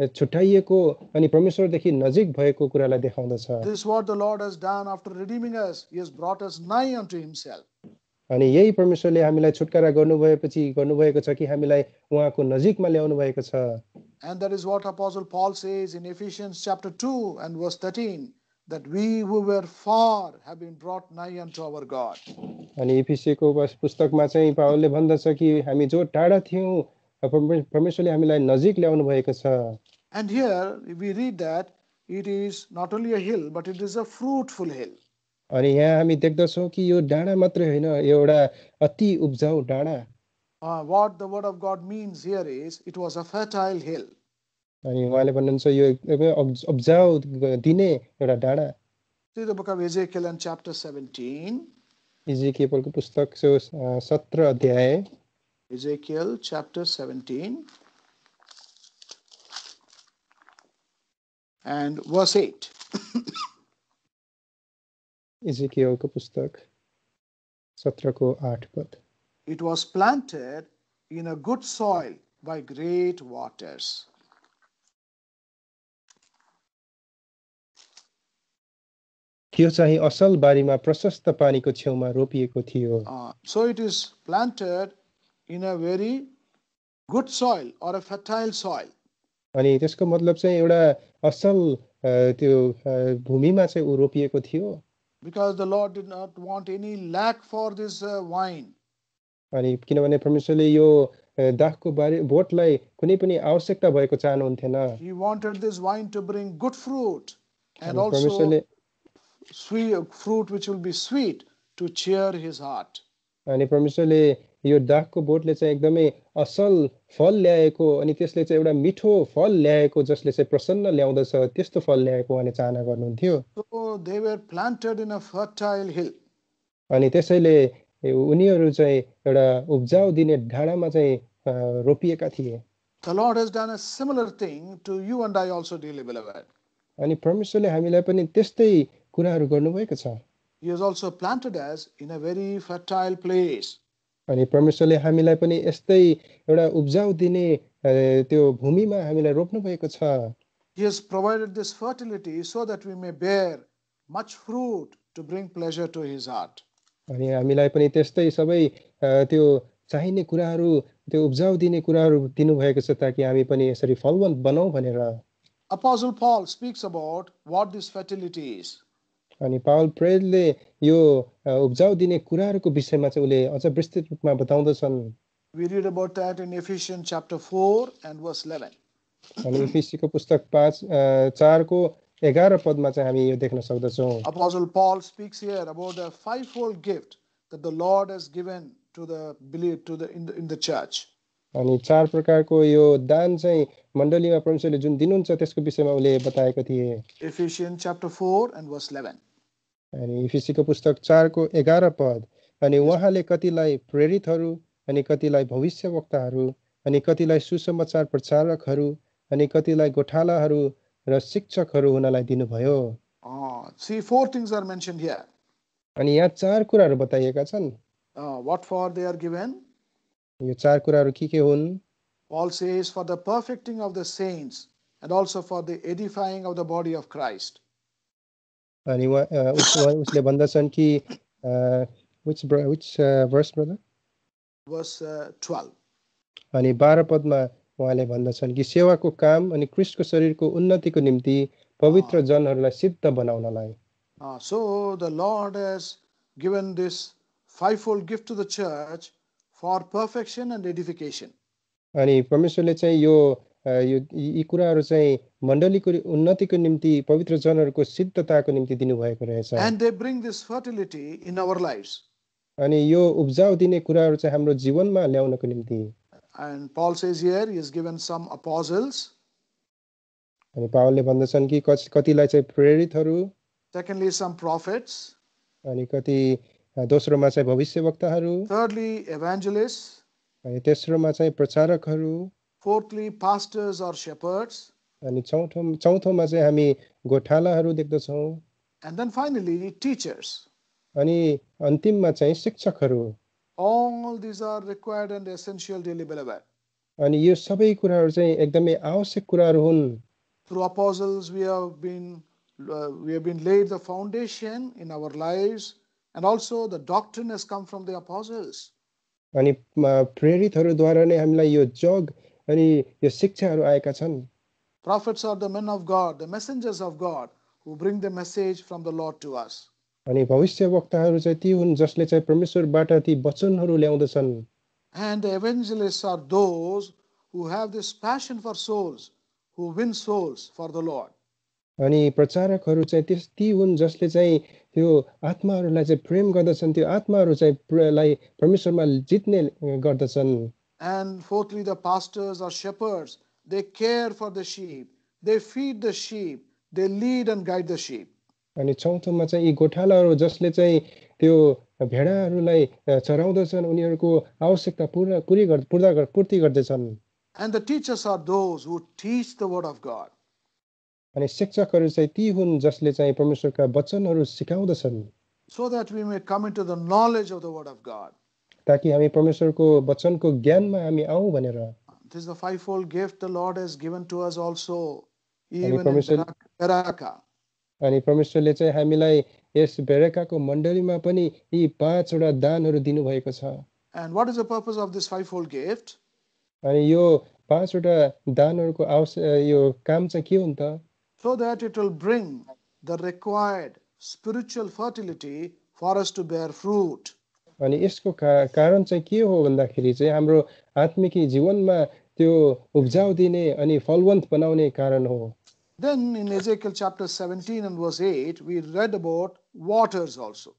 छुट्याइएको अनि परमेश्वरदेखि नजिक भएको कुरालाई देखाउँदछ. This is what the Lord has done after redeeming us. He has brought us nigh unto himself. अनि यही परमेश्वरले हामीलाई छुटकारा गर्नुभएपछि गर्नुभएको छ कि हामीलाई उहाँको नजिकमा ल्याउनु भएको छ. And that is what Apostle Paul says in Ephesians chapter 2 and verse 13, that we who were far have been brought nigh unto our God. अनि इफिसीको पुस्तकमा चाहिँ पावलले भन्दछ कि हामी जो टाढा थियौं परमेश्वरले हामीलाई नजिक ल्याउनु भएको छ. And here we read that it is not only a hill but it is a fruitful hill. अनि यहाँ हामी देख्दछौं कि यो डाँडा मात्रै होइन, यो एउटा अति उब्जाउ डाँडा. What the word of God means here is it was a fertile hill. अनि उहाँले भन्नुहुन्छ यो एकदमै उब्जाउ दिने एउटा डाँडा. See the book of Ezekiel and chapter 17. इजेकियलको पुस्तक 17 अध्याय. Ezekiel chapter 17 and verse 8. इजेकियलको पुस्तक 17 को 8 पद. It was planted in a good soil by great waters. त्यो चाहिँ असल बारीमा प्रशस्त पानीको छेउमा रोपिएको थियो. So it is planted in a very good soil or a fertile soil. अनि त्यसको मतलब चाहिँ एउटा असल त्यो भूमिमा चाहिँ उ रोपिएको थियो. Because the Lord did not want any lack for this wine. अनि किनभने परमेश्वरले यो दाखको बोटलाई कुनै पनि आवश्यकता भएको चाहनुहुन्थेन. He wanted this wine to bring good fruit and also sweet fruit which will be sweet to cheer his heart. अनि परमेश्वरले यो दाखको बोटले चाहिँ एकदमै असल फल ल्याएको अनि त्यसले चाहिँ एउटा मिठो फल ल्याएको जसले चाहिँ प्रसन्न ल्याउँदछ त्यस्तो फल ल्याएको उहाँले चाहना गर्नुहुन्थ्यो. So they were planted in a fertile hill. अनि त्यसैले उनीहरू चाहिँ एउटा उब्जाउ दिने ढाडामा चाहिँ रोपिएका थिए. The Lord has done a similar thing to you and I also, dearly beloved. अनि परमेश्वरले हामीलाई पनि त्यस्तै कुराहरू गर्नुभएको छ. He has also planted us in a very fertile place. अनि परमेश्वरले हामीलाई पनि यस्तै एउटा उब्जाउ दिने त्यो भूमिमा हामीलाई रोप्नु भएको छ. He has provided this fertility so that we may bear much fruit to bring pleasure to his heart. अनि हामीलाई पनि त्यस्तै सबै त्यो चाहिने कुराहरू त्यो उब्जाउ दिने कुराहरू दिनु भएको छ ताकि हामी पनि यसरी फलवन्त बनाऊ भनेर. Apostle Paul speaks about what this fertility is. अनि पावल प्रेरितले यो उब्जाउ दिने कुराहरूको विषयमा चाहिँ उले अझ विस्तृत रूपमा बताउँदछन्. We read about that in Ephesians chapter 4 and verse 11. अनि एफिसीको पुस्तक 4 को 11 पदमा चाहिँ हामी यो देख्न सक्दछौँ. Apostle Paul speaks here about a fivefold gift that the Lord has given to the in the church. अनि 4 प्रकारको यो दान चाहिँ मण्डलीमा परमेश्वरले जुन दिनुहुन्छ त्यसको विषयमा उले बताएका थिए. Ephesians chapter 4 and verse 11. अनि एफिसीको पुस्तक 4 को 11 पद. अनि उहाँले कतिलाई प्रेरितहरू अनि कतिलाई भविष्यवक्ताहरू अनि कतिलाई सुसमाचार प्रचारकहरू अनि कतिलाई गोठालाहरू र शिक्षकहरू हुनलाई दिनुभयो. See, 4 things are mentioned here. अनि यहाँ 4 कुराहरू बताइएका छन्. What for they are given? यो 4 कुराहरू के हुन्? Paul says for the perfecting of the saints and also for the edifying of the body of Christ. अनि उसले भन्दछन् कि which verse brother? Verse 12. अनि 12 पदमा उहाँले भन्दछन् कि सेवाको काम अनि ख्रीष्टको शरीरको उन्नतिको निम्ति पवित्र जनहरूलाई सिद्ध बनाउनलाई. So the Lord has given this fivefold gift to the church for perfection and edification. अनि परमेश्वरले चाहिँ यो यी कुराहरू चाहिँ मण्डलीको उन्नतिको निम्ति पवित्र जनहरूको सिद्धताको निम्ति दिनुभएको रहेछ. And they bring this fertility in our lives. अनि यो उब्जाउ दिने कुराहरू चाहिँ हाम्रो जीवनमा ल्याउनको निम्ति. And Paul says here he has given some apostles. अनि पावलले भन्दछन् कि कतिलाई चाहिँ प्रेरितहरू. Secondly, some prophets. अनि कति दोस्रोमा चाहिँ भविष्यवक्ताहरू. Thirdly, evangelists. अनि तेस्रोमा चाहिँ प्रचारकहरू. Fourthly, pastors or shepherds. अनि चौथोमा चाहिँ हामी गोठालाहरू देख्दछौँ. And then finally, teachers. अनि अन्तिममा चाहिँ शिक्षकहरू. All these are required and essential, dearly beloved. अनि यो सबै कुराहरू चाहिँ एकदमै आवश्यक कुराहरू हुन्. Through apostles we have been laid the foundation in our lives, and also the doctrine has come from the apostles. अनि प्रेरितहरूद्वारा नै हामीलाई यो जग अनि यो शिक्षाहरू आएका छन्. Prophets are the men of God, the messengers of God who bring the message from the Lord to us. अनि भविष्यवक्ताहरू चाहिँ ती हुन् जसले चाहिँ परमेश्वरबाट ती वचनहरू ल्याउँदछन्. And the evangelists are those who have this passion for souls, who win souls for the Lord. अनि प्रचारकहरू चाहिँ ती हुन् जसले चाहिँ त्यो आत्माहरूलाई चाहिँ प्रेम गर्दछन्, त्यो आत्माहरू चाहिँ लाई परमेश्वरमा जित्ने गर्दछन्. And fourthly, the pastors or shepherds, they care for the sheep, they feed the sheep, they lead and guide the sheep. अनि चौथोमा चाहिँ यी गोठालाहरू जसले चाहिँ त्यो भेडाहरूलाई चराउँदछन्, उनीहरूको आवश्यकता पूर्ति गर्दछन्. And the teachers are those who teach the word of God. अनि शिक्षकहरू चाहिँ ती हुन् जसले चाहिँ परमेश्वरका वचनहरू सिकाउँदछन्. so that we may come into the knowledge of the word of God. ताकि हामी परमेश्वरको वचनको ज्ञानमा हामी आउँ भनेर। This is the fivefold gift the Lord has given to us also, अनि even in परमेश्वर Beraka. अनि परमेश्वरले चाहिँ हामीलाई यस बेरेकाको मण्डलीमा पनि यी 5 वटा दानहरू दिनुभएको छ। And what is the purpose of this fivefold gift? अनि यो 5 वटा दानहरूको यो काम चाहिँ के हो त? So that it will bring the required spiritual fertility for us to bear fruit. अनि यसको कारण चाहिँ के हो भन्दाखेरि चाहिँ हाम्रो आत्मिक जीवनमा त्यो उब्जाउ दिने अनि फलवन्त बनाउने कारण हो। Then in Ezekiel chapter 17 and verse 8 we read about waters also.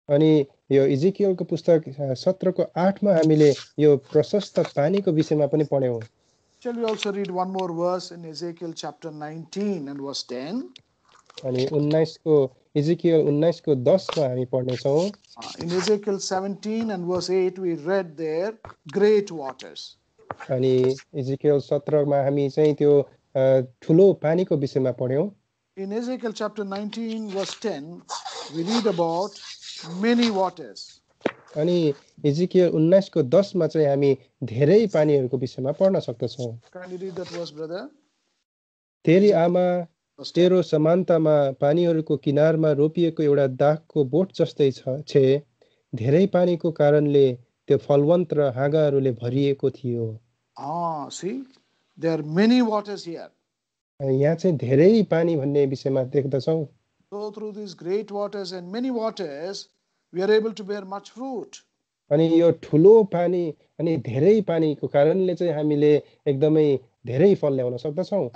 अनि यो इजिकियलको पुस्तक 17 को 8 मा हामीले यो प्रशस्त पानीको विषयमा पनि पढ्यौं। Shall we also read one more verse in Ezekiel chapter 19 and verse 10? अनि 19 को इजिकियल 19 को 10 मा हामी पढ्ने छौं। In Ezekiel 17 and verse 8 we read there great waters. अनि इजिकियल 17 मा हामी चाहिँ त्यो ठुलो पानीको विषयमा पढ्यौं। In Ezekiel chapter 19 verse 10 we read about many waters. अनि इजिकियल 19 को 10 मा चाहिँ हामी धेरै पानीहरूको विषयमा पढ्न सक्दछौं। Can you read that verse, brother? तेरी आमा तेरो समानतामा पानीहरूको किनारमा रोपिएको एउटा दागको बोट जस्तै छे, धेरै पानीको कारणले त्यो फलवन्त र हाँगाहरूले भरिएको थियो। See, there are many waters here. यहाँ चाहिँ धेरै पानी भन्ने विषयमा देख्दछौं। So through these great waters and many waters we are able to bear much fruit. अनि यो ठुलो पानी अनि धेरै पानीको कारणले चाहिँ हामीले एकदमै धेरै फल ल्याउन सक्दछौं।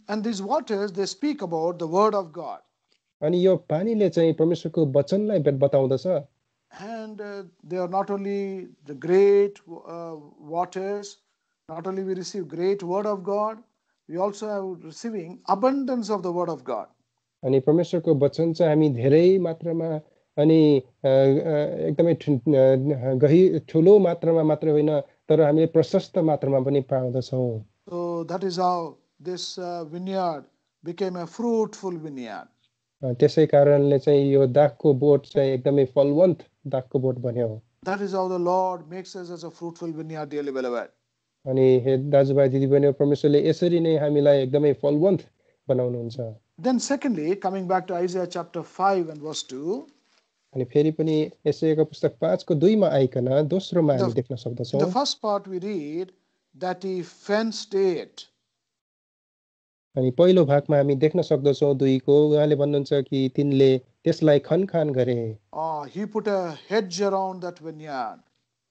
And these waters they speak about the word of God. अनि यो पानीले चाहिँ परमेश्वरको वचनलाई बताउँदछ। And they are not only the great waters, not only we receive great word of God, we also are receiving abundance of the word of God. अनि परमेश्वरको वचन चाहिँ हामी धेरै मात्रामा अनि एकदमै ठुलो मात्रामा मात्र होइन तर हामीले प्रशस्त मात्रामा पनि पाउँदछौं। So that is how this vineyard became a fruitful vineyard. त्यसै कारणले चाहिँ यो दागको बोट चाहिँ एकदमै फलवन्त दागको बोट बन्यो। That is how the Lord makes us as a fruitful vineyard, dearly beloved. अनि हे दाजुभाइ दिदीबहिनी परमेश्वरले यसरी नै हामीलाई एकदमै फलवन्त बनाउनुहुन्छ। Then secondly, coming back to Isaiah chapter 5 and verse 2. अनि फेरि पनि यशायाको पुस्तक 5 को 2 मा आइकन दोस्रोमा हामी देख्न सक्दछौं। The first part we read that he fenced it. अनि पहिलो भागमा हामी देख्न सक्दछौं 2 को उहाँले भन्नुहुन्छ कि तिनले त्यसलाई खनखान गरे। He put a hedge around that vineyard.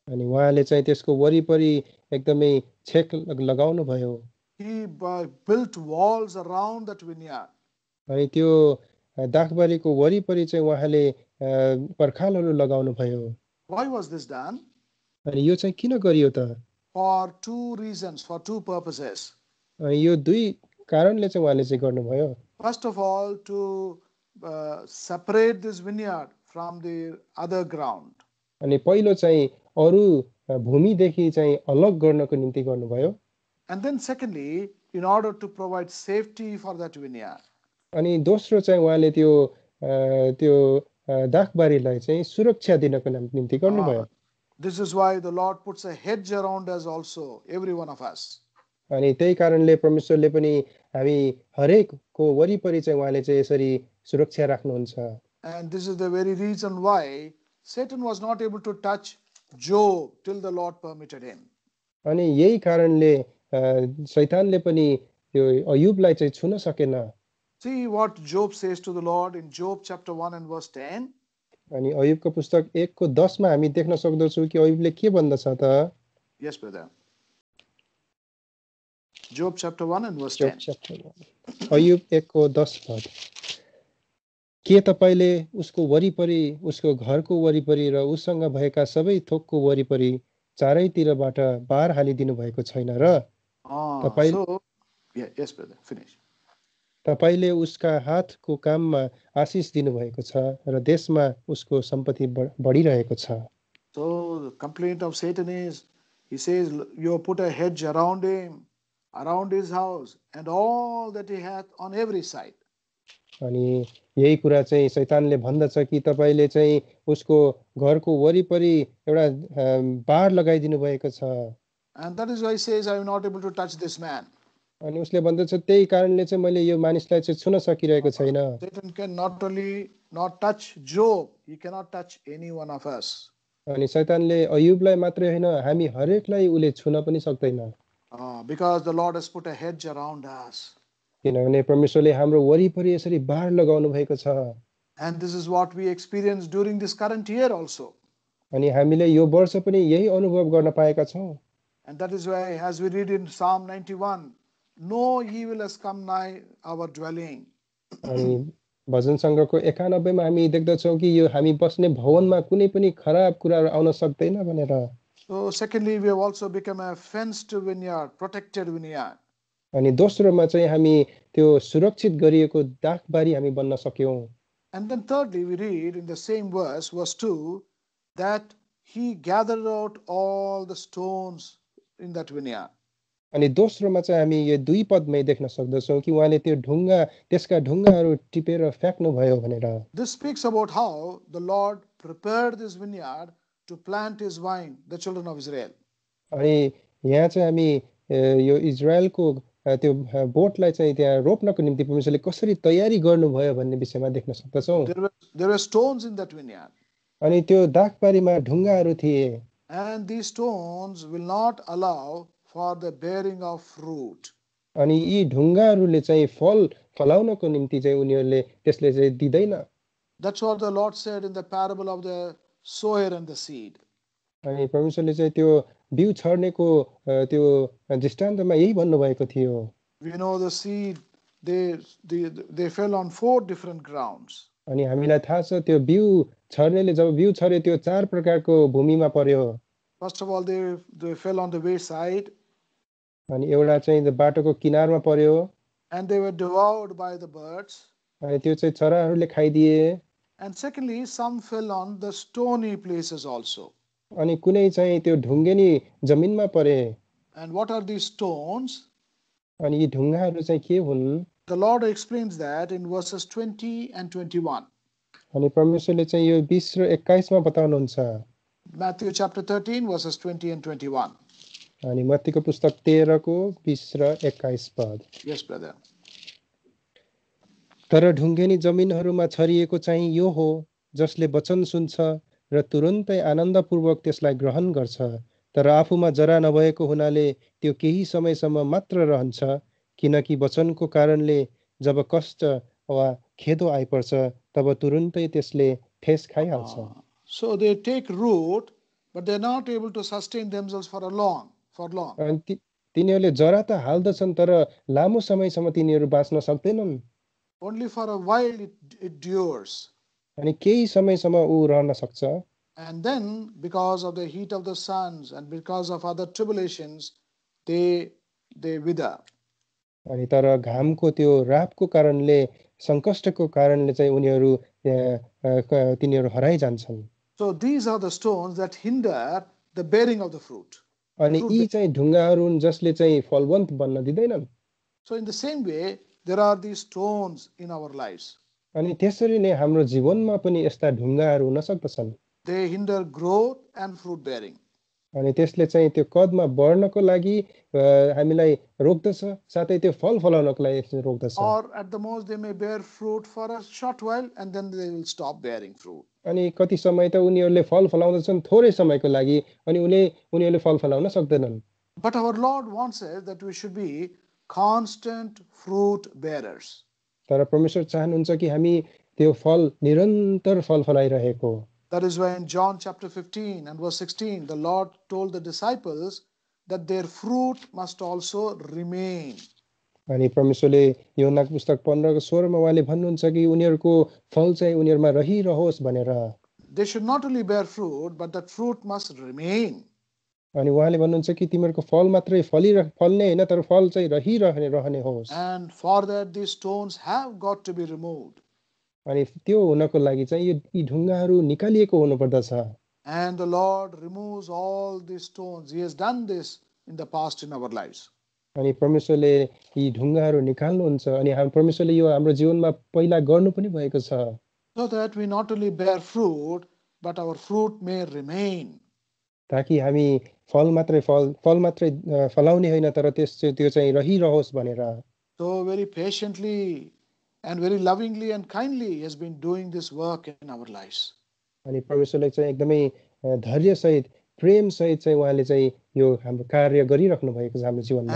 अनि उहाँले चाहिँ त्यसको वरिपरि एकदमै छेक लगाउनु भयो। He built walls around that vineyard. अनि त्यो दाखबारीको वरिपरि चाहिँ उहाँले पर्खालहरू लगाउनु भयो। Why was this done? अनि यो चाहिँ किन गरियो त? For two reasons, for two purposes. अनि यो दुई कारणले चाहिँ उहाँले चाहिँ गर्नुभयो। First of all, to separate this vineyard from the other ground. अनि पहिलो चाहिँ अरु भूमिदेखि चाहिँ अलग गर्नको निम्ति गर्नुभयो। And then secondly, in order to provide safety for that vineyard. अनि दोस्रो चाहिँ उहाँले त्यो दाखबारीलाई चाहिँ सुरक्षा दिनको निम्ति गर्नुभयो। This is why the Lord puts a hedge around us also, every one of us. अनि त्यही कारणले परमेश्वरले पनि हामी हरेकको वरिपरि चाहिँ उहाँले चाहिँ यसरी सुरक्षा राख्नुहुन्छ। And this is the very reason why Satan was not able to touch Job till the Lord permitted him. अनि यही कारणले शैतानले पनि त्यो अयुबलाई चाहिँ छुन सकेन। See what Job says to the Lord in Job chapter 1 and verse 10. अनि अयुबको पुस्तक 1 को 10 मा हामी देख्न सक्दछौं कि अयुबले के भन्दछ त? Yes, brother. Job chapter 1 and verse 10. Ayub 1 को 10 पद। के तपाईले उसको वरिपरि उसको घरको वरिपरि र उसँग भएका सबै थोकको वरिपरि चारैतिरबाट बार हालिदिनु भएको छैन र? Yes, brother. Finish. तपाईले उसका हातको काममा आशीष दिनुभएको छ र देशमा उसको सम्पत्ति बढिरहेको छ। So the complaint of Satan is, he says, you put a hedge around him, around his house, and all that he hath on every side. अनि यही कुरा चाहिँ शैतानले भन्दछ कि तपाईले चाहिँ उसको घरको वरिपरि एउटा बार लगाइदिनु भएको छ। And that is why he says, I am not able to touch this man. अनि उसले भन्दछ त्यही कारणले चाहिँ मैले यो मानिसलाई चाहिँ छुन सकिरहेको छैन। Satan can not only not touch Job, he cannot touch any one of us. अनि शैतानले अयुबलाई मात्रै हैन हामी हरेकलाई उले छुन पनि सक्दैन। Because the Lord has put a hedge around us. किनभने परमेश्वरले हाम्रो वरिपरि यसरी बार लगाउनु भएको छ। And this is what we experienced during this current year also. अनि हामीले यो वर्ष पनि यही अनुभव गर्न पाएका छौं। And that is why, as we read in Psalm 91, no evil has come nigh our dwelling. अनि भजन संग्रहको 91 मा हामी देख्दछौं कि यो हामी बस्ने भवनमा कुनै पनि खराब कुराहरु आउन सक्दैन भनेर। So secondly, we have also become a fenced vineyard, protected vineyard. अनि दोस्रोमा चाहिँ हामी त्यो सुरक्षित गरिएको दाखबारी हामी बन्न सक्यौं। And then thirdly, we read in the same verse 2, that he gathered out all the stones in that vineyard. अनि दोस्रोमा चाहिँ हामी यो दुई पदमै देख्न सक्दछौं कि उहाँले त्यो ढुङ्गा त्यसका ढुङ्गाहरू टिपेर फ्याक्नु भयो भनेर। This speaks about how the Lord prepared this vineyard to plant his vine, the children of Israel. अनि यहाँ चाहिँ हामी यो इजरायलको त्यो बोटलाई चाहिँ त्यहाँ रोप्नको निम्ति परमेश्वरले कसरी तयारी गर्नुभयो भन्ने विषयमा देख्न सक्दछौं। There were stones in that vineyard. अनि त्यो दाखबारीमा ढुङ्गाहरू थिए। And these stones will not allow for the bearing of fruit. अनि यी ढुङ्गाहरूले चाहिँ फल फलाउनको निम्ति चाहिँ उनीहरूले त्यसले चाहिँ दिदैन। That's what the Lord said in the parable of the sower and the seed. अनि परमेश्वरले चाहिँ त्यो बिउ छर्नेको त्यो दृष्टान्तमा यही भन्नुभएको थियो। We know the seed, they fell on 4 different grounds. अनि हामीलाई थाहा छ त्यो बिउ छर्नेले जब बिउ छर्यो त्यो 4 प्रकारको भूमिमा पर्यो। First of all, they fell on the wayside. अनि एउटा चाहिँ बाटोको किनारमा पर्यो। And they were devoured by the birds. अनि त्यो चाहिँ चराहरूले खाइदिए। And secondly, some fell on the stony places also. अनि कुनै चाहिँ त्यो ढुङ्गेनी जमिनमा परे। And what are these stones? अनि यी ढुङ्गाहरू चाहिँ के हुन्? The Lord explains that in verses 20 and 21. अनि परमेश्वरले चाहिँ यो 20 र 21 मा बताउनुहुन्छ। Matthew chapter 13 verses 20 and 21. अनि मत्तीको पुस्तक 13 को 20 र 21 पद। Yes, brother. तर ढुङ्गेनी जमिनहरूमा छरिएको चाहिँ यो हो जसले वचन सुन्छ र तुरुन्तै आनन्दपूर्वक त्यसलाई ग्रहण गर्छ, तर आफूमा जरा नभएको हुनाले त्यो केही समयसम्म मात्र रहन्छ, किनकि वचनको कारणले जब कष्ट वा खेदो आइपर्छ तब तुरुन्तै त्यसले ठेस खाइहाल्छ। So they take root, but they are not able to sustain themselves for long. अनि तिनीहरूले जरा त हाल्दछन् तर लामो समयसम्म तिनीहरू बाँच्न सक्दैनन्। Only for a while it endures. अनि केही समयसम्म ऊ रहन सक्छ। And then because of the heat of the suns and because of other tribulations, they wither. अनि तर घामको त्यो रापको कारणले संकष्टको कारणले चाहिँ उनीहरू तिनीहरू हराइ जान्छन्। So these are the stones that hinder the bearing of the fruit. अनि यी चाहिँ ढुङ्गाहरू हुन् जसले चाहिँ फलवन्त बन्न दिदैनन्। So in the same way, there are these stones in our lives. अनि त्यसरी नै हाम्रो जीवनमा पनि यस्ता ढुङ्गाहरू हुन सक्दछन्। They hinder growth and fruit bearing. अनि त्यसले चाहिँ त्यो कदमा बढ्नको लागि हामीलाई रोक्दछ, साथै त्यो फल फलाउनको लागि रोक्दछ। Or at the most they may bear fruit for a short while and then they will stop bearing fruit. अनि कति समय त उनीहरूले फल फलाउँदछन् थोरै समयको लागि अनि उनीहरूले फल फलाउन सक्दैनन्। But our Lord wants us that we should be constant fruit bearers. तर परमेश्वर चाहनुहुन्छ कि हामी त्यो फल निरन्तर फल फलाइरहेको। That is why in John chapter 15 and verse 16, the Lord told the disciples that their fruit must also remain. अनि परमेश्वरले यूहन्नाको पुस्तक 15 को 16 मा उहाँले भन्नुहुन्छ कि उनीहरुको फल चाहिँ उनीहरुमा रहिरहोस् भनेर। They should not only bear fruit, but that fruit must remain. अनि उहाँले भन्नुहुन्छ कि तिमीहरुको फल मात्रै फल्ने हैन तर फल चाहिँ रहने होस्। And for that these stones have got to be removed. अनि त्यो हुनको लागि चाहिँ यी ढुङ्गाहरू निकालिएको हुनुपर्दछ। And the Lord removes all these stones. He has done this in the past in our lives. अनि परमेश्वरले यी ढुङ्गाहरू निकाल्नुहुन्छ अनि परमेश्वरले यो हाम्रो जीवनमा पहिला गर्नु पनि भएको छ so that we not only bear fruit, but our fruit may remain. ताकि हामी फल मात्रै फलाउने होइन तर त्यो चाहिँ रहिरहोस् भनेर. So very patiently and very lovingly and kindly he has been doing this work in our lives. अनि परमेश्वरले चाहिँ एकदमै धैर्यसहित प्रेमसहित चाहिँ उहाँले चाहिँ यो हाम्रो कार्य गरिराख्नु भएको छ हाम्रो जीवनमा.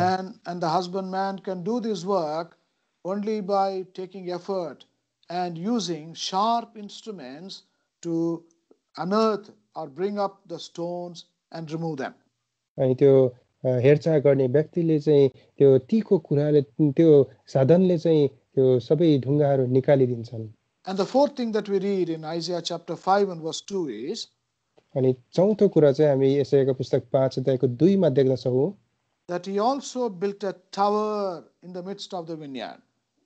And the husbandman can do this work only by taking effort and using sharp instruments to unearth or bring up the stones and remove them. अनि त्यो हेरचाह गर्ने व्यक्तिले चाहिँ त्यो तीखो कुराले त्यो साधनले चाहिँ त्यो सबै ढुङ्गाहरू निकालिदिन्छन्. And the fourth thing that we read in Isaiah chapter 5 and verse 2 is अनि चौथो कुरा चाहिँ हामी यशायाको पुस्तक 5 अध्यायको 2 मा देख्दछौँ that he also built a tower in the midst of the vineyard.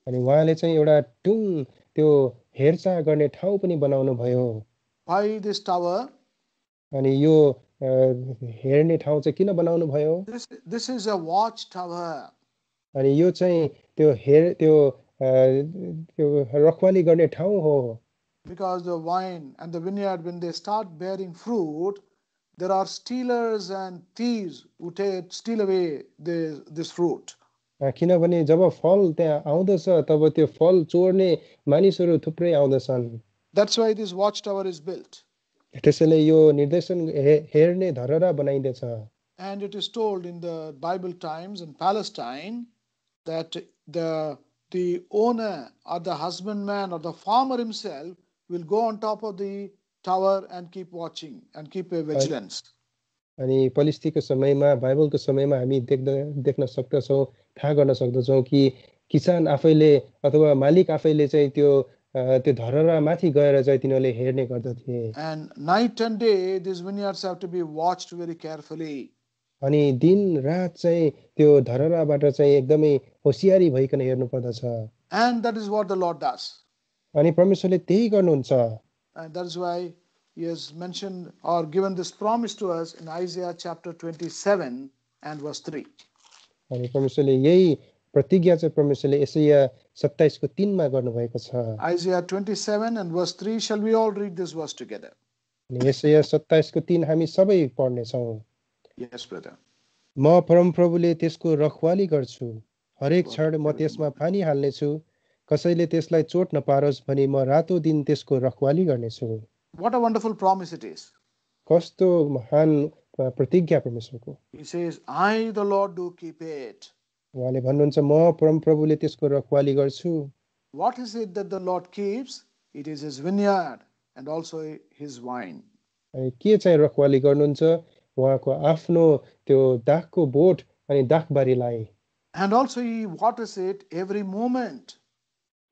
अनि उहाँले चाहिँ एउटा टुङ त्यो हेरचाह गर्ने ठाउँ पनि बनाउनु भयो. Why this tower? अनि यो हेर्ने ठाउँ चाहिँ किन बनाउनु भयो? This is a watch tower. अनि यो चाहिँ त्यो रखवाली गर्ने ठाउँ हो. Because the vine and the vineyard, when they start bearing fruit, there are stealers and thieves who steal away this fruit. किनभने जब फल त्यहाँ आउँदछ तब त्यो फल चोर्ने मानिसहरू थुप्रै आउँदछन्. That's why this watchtower is built. त्यसैले यो निर्देशन हेर्ने धरहरा बनाइन्छ. And it is told in the Bible times in Palestine that the owner or the husbandman or the farmer himself will go on top of the tower and keep watching and keep a vigilance. अनि पलिस्तीको समयमा बाइबलको समयमा हामी देख्न सक्दछौँ, थाहा गर्न सक्दछौँ कि किसान आफैले अथवा मालिक आफैले चाहिँ त्यो धरहरा माथि गएर चाहिँ तिनीहरूले हेर्ने गर्दथे. And night and day these vineyards have to be watched very carefully. अनि दिन रात चाहिँ त्यो धरहराबाट चाहिँ एकदमै होशियारी भइकन हेर्नु पर्दछ. And that is what the Lord does. अनि परमेश्वरले त्यही गर्नुहुन्छ. And that is why he has mentioned or given this promise to us in Isaiah chapter 27 and verse 3. अनि परमेश्वरले यही प्रतिज्ञा चाहिँ परमेश्वरले यशाया 27 को 3 मा गर्नुभएको छ. Isaiah 27 and verse 3, shall we all read this verse together? अनि यशाया 27 को 3 हामी सबै पढ्ने छौं. Yes, brother. म परमप्रभुले त्यसको रखवाली गर्छु, हरेक क्षण म त्यसमा पानी हाल्ने छु, कसैले त्यसलाई चोट नपारोस् भनी म रातो दिन त्यसको रखवाली गर्नेछु. What a wonderful promise it is. कस्तो महान प्रतिज्ञा परमेश्वरको. He says, I the Lord do keep it. उहाँले भन्नुहुन्छ म परमप्रभुले त्यसको रखवाली गर्छु. What is it that the Lord keeps? It is his vineyard and also his vine. अनि के चाहिँ रखवाली गर्नुहुन्छ? उहाँको आफ्नो त्यो दाखको बोट अनि दाखबारीलाई. And also he waters it every moment.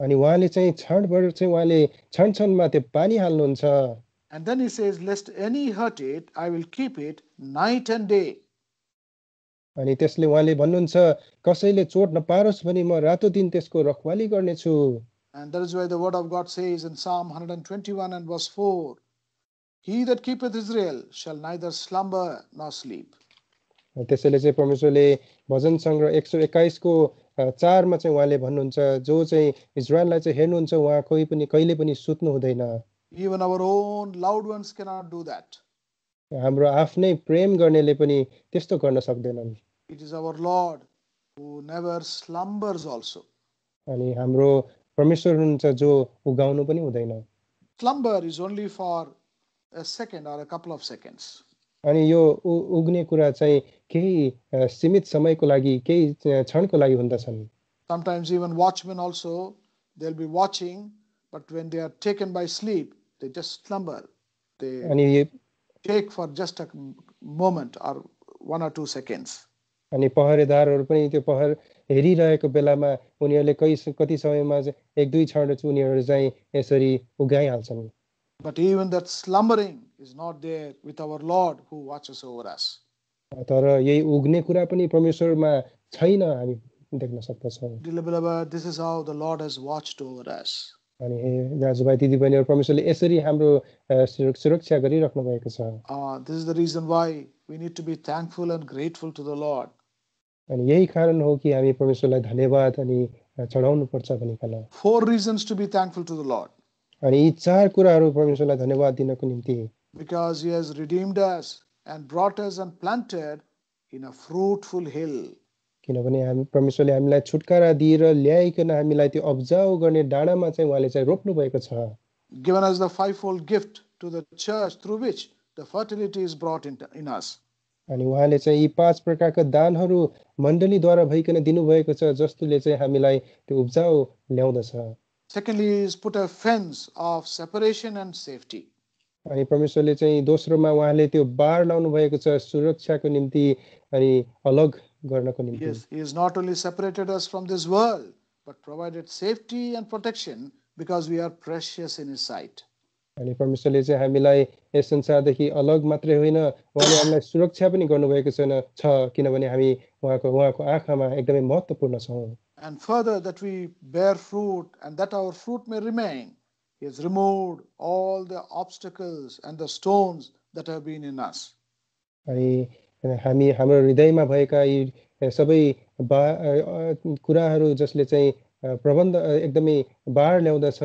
अनि उहाँले चाहिँ क्षणभर चाहिँ उहाँले क्षणमा त्यो पानी हाल्नुहुन्छ. And then he says, lest any hurt it, I will keep it night and day. अनि त्यसले उहाँले भन्नुहुन्छ कसैले चोट नपारोस् भनी म रातो दिन त्यसको रखवाली गर्नेछु. And that is why the word of God says in Psalm 121 and verse 4, he that keepeth Israel shall neither slumber nor sleep. त्यसैले चाहिँ परमेश्वरले भजन सङ्ग्रह 121 को 4 मा चाहिँ उहाँले भन्नुहुन्छ जो चाहिँ इजरायललाई चाहिँ हेर्नुहुन्छ उहाँ कोही पनि कहिले पनि सुत्नु हुँदैन. Even our own loved ones cannot do that. हाम्रो आफ्नै प्रेम गर्नेले पनि त्यस्तो गर्न सक्दैनन्. It is our Lord who never slumbers also. अनि हाम्रो परमेश्वर हुनुहुन्छ जो उगाउनु पनि हुँदैन. Slumber is only for a second or a couple of seconds. अनि यो उग्ने कुरा चाहिँ केही सीमित समयको लागि केही क्षणको लागि हुँदछन्. Sometimes even watchmen also, they'll be watching, but when they are taken by sleep, they just slumber. They take for just a moment or 1 or 2 seconds. अनि पहरेदारहरू पनि त्यो पहर हेरिरहेको बेलामा उनीहरूले कति समयमा चाहिँ 1-2 क्षण उनीहरू चाहिँ यसरी उगाइहाल्छन्. But even that slumbering is not there with our Lord who watches over us. तर यही उग्ने कुरा पनि परमेश्वरमा छैन हामी देख्न सक्दछौँ. Dear beloved, this is how the Lord has watched over us. अनि दाजुभाइ दिदीबहिनीहरू परमेश्वरले यसरी हाम्रो सुरक्षा गरिराख्नु भएको छ. This is the reason why we need to be thankful and grateful to the Lord. अनि यही कारण हो कि हामी परमेश्वरलाई धन्यवाद अनि चढाउनु पर्छ भनिकन 4 reasons to be thankful to the Lord. अनि यी चार कुराहरू परमेश्वरलाई धन्यवाद दिनको निम्ति Because he has redeemed us and brought us and planted in a fruitful hill. किनभने हामी परमेश्वरले हामीलाई छुटकारा दिएर ल्याइकन हामीलाई त्यो अब्जाउ गर्ने डाँडामा चाहिँ उहाँले चाहिँ रोप्नु भएको छ Given us the fivefold gift to the church through which the fertility is brought in us. अनि उहाँले चाहिँ यी पाँच प्रकारका दानहरू मण्डलीद्वारा भइकन दिनुभएको छ जसले चाहिँ हामीलाई त्यो उब्जाउ ल्याउँदछ Secondly, he has put a fence of separation and safety. अनि परमेश्वरले चाहिँ दोस्रोमा उहाँले त्यो बार लाउनु भएको छ सुरक्षाको निम्ति अनि अलग गर्नको निम्ति Yes, he has not only separated us from this world, but provided safety and protection because we are precious in his sight. अनि परमेश्वरले चाहिँ हामीलाई यस संसारदेखि अलग मात्रै होइन उहाँले हामीलाई सुरक्षा पनि गर्नुभएको छ किनभने हामी उहाँको आँखामा एकदमै महत्त्वपूर्ण छौँ And further, that we bear fruit and that our fruit may remain, he has removed all the obstacles and the stones that have been in us. अनि हामी हाम्रो हृदयमा भएका यी सबै कुराहरू जसले चाहिँ प्रबन्ध एकदमै बार ल्याउँदछ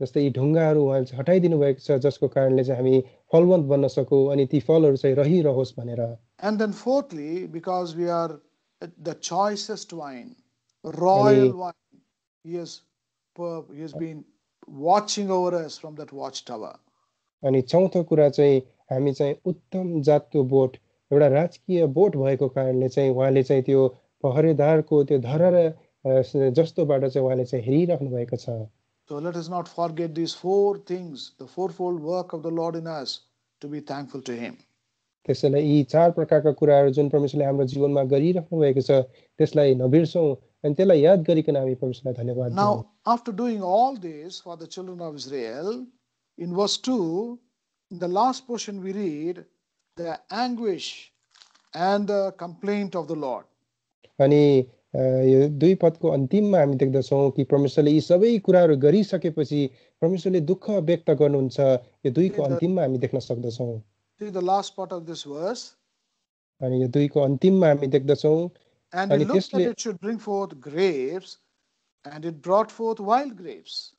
जस्तै यी ढुङ्गाहरू उहाँले हटाइदिनु भएको छ जसको कारणले चाहिँ हामी फलवन्त बन्न सकौँ अनि ती फलहरू चाहिँ रहिरहोस् भनेर And then fourthly, because we are the choicest wine, royal wine, he has been watching over us from that watchtower. अनि चौथो कुरा चाहिँ हामी चाहिँ उत्तम जातको बोट एउटा राजकीय बोट भएको कारणले चाहिँ उहाँले चाहिँ त्यो पहरेदारको त्यो धरहरा जस्तोबाट चाहिँ उहाँले चाहिँ हेरिराख्नु भएको छ So let us not forget these four things, the fourfold work of the Lord in us, to be thankful to him. त्यसैले यी चार प्रकारका कुराहरू जुन परमेश्वरले हाम्रो जीवनमा गरिराख्नु भएको छ त्यसलाई नबिर्सौँ अनि त्यसलाई याद गरिकन हामी परमेश्वरलाई धन्यवाद दियौँ Now, after doing all this for the children of Israel, in verse 2, in the last portion we read the anguish and the complaint of the Lord. अनि यो दुई पदको अन्तिममा हामी देख्दछौँ कि परमेश्वरले यी सबै कुराहरू गरिसकेपछि परमेश्वरले दुःख व्यक्त गर्नुहुन्छ यो दुईको अन्तिममा हामी देख्न सक्दछौँ See the last part of this verse. अनि यो दुईको अन्तिममा हामी देख्दछौँ And it looked that it should bring forth grapes, and it brought forth wild grapes.